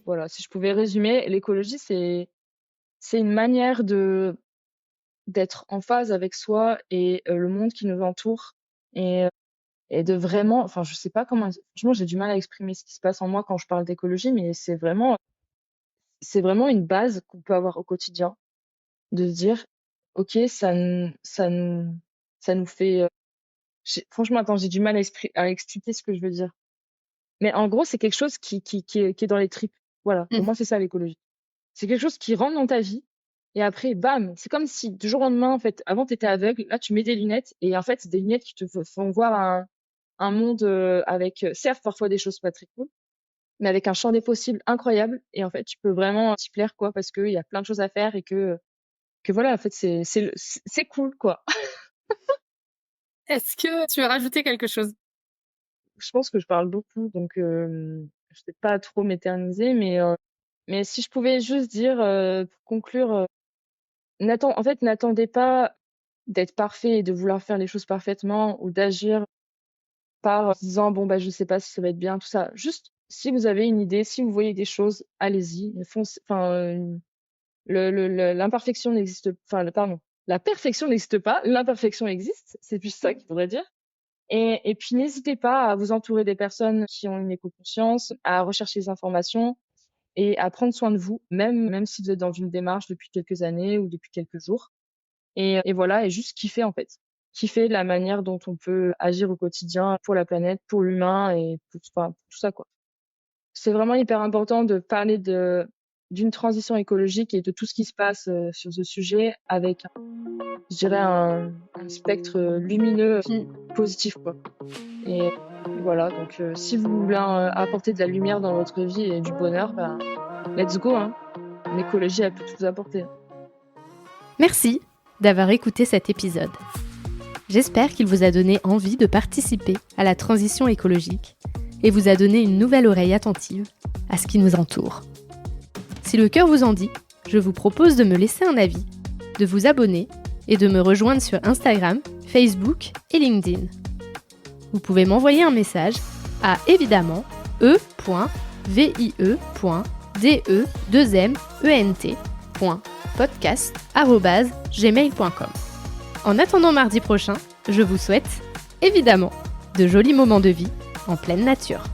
Voilà, si je pouvais résumer, l'écologie, c'est une manière d'être en phase avec soi et le monde qui nous entoure et et de vraiment, enfin, je sais pas comment, franchement, j'ai du mal à exprimer ce qui se passe en moi quand je parle d'écologie, mais c'est vraiment une base qu'on peut avoir au quotidien, de se dire: «OK, ça nous fait», franchement, attends, j'ai du mal à expliquer ce que je veux dire. Mais en gros, c'est quelque chose qui est dans les tripes. Voilà, pour moi, c'est ça l'écologie. C'est quelque chose qui rentre dans ta vie et après, bam! C'est comme si du jour au lendemain, en fait, avant, tu étais aveugle, là, tu mets des lunettes et en fait, c'est des lunettes qui te font voir un monde, avec, certes, parfois des choses pas très cool, mais avec un champ des possibles incroyable et en fait, tu peux vraiment t'y plaire, quoi, parce qu'il y a plein de choses à faire et que voilà, en fait, c'est cool, quoi. Est-ce que tu veux rajouter quelque chose? Je pense que je parle beaucoup, donc je vais pas trop m'éterniser, mais si je pouvais juste dire, pour conclure, n'attendez pas d'être parfait et de vouloir faire les choses parfaitement ou d'agir par se disant: «Bon, je sais pas si ça va être bien», tout ça. Juste, si vous avez une idée, si vous voyez des choses, allez-y, foncez, enfin, l'imperfection n'existe, enfin, pardon, la perfection n'existe pas, l'imperfection existe, c'est plus ça qu'il faudrait dire. Et puis n'hésitez pas à vous entourer des personnes qui ont une éco-conscience, à rechercher des informations et à prendre soin de vous, même si vous êtes dans une démarche depuis quelques années ou depuis quelques jours. Et voilà, et juste kiffer en fait. Kiffer la manière dont on peut agir au quotidien pour la planète, pour l'humain et pour tout ça, quoi. C'est vraiment hyper important de parler d'une transition écologique et de tout ce qui se passe sur ce sujet avec, je dirais, un spectre lumineux positif, quoi. Et voilà, donc si vous voulez apporter de la lumière dans votre vie et du bonheur, let's go, hein. L'écologie, elle peut tout vous apporter. Merci d'avoir écouté cet épisode. J'espère qu'il vous a donné envie de participer à la transition écologique et vous a donné une nouvelle oreille attentive à ce qui nous entoure. Si le cœur vous en dit, je vous propose de me laisser un avis, de vous abonner et de me rejoindre sur Instagram, Facebook et LinkedIn. Vous pouvez m'envoyer un message à évidemment e.vie.de2ment.podcast@gmail.com. En attendant mardi prochain, je vous souhaite, évidemment, de jolis moments de vie en pleine nature.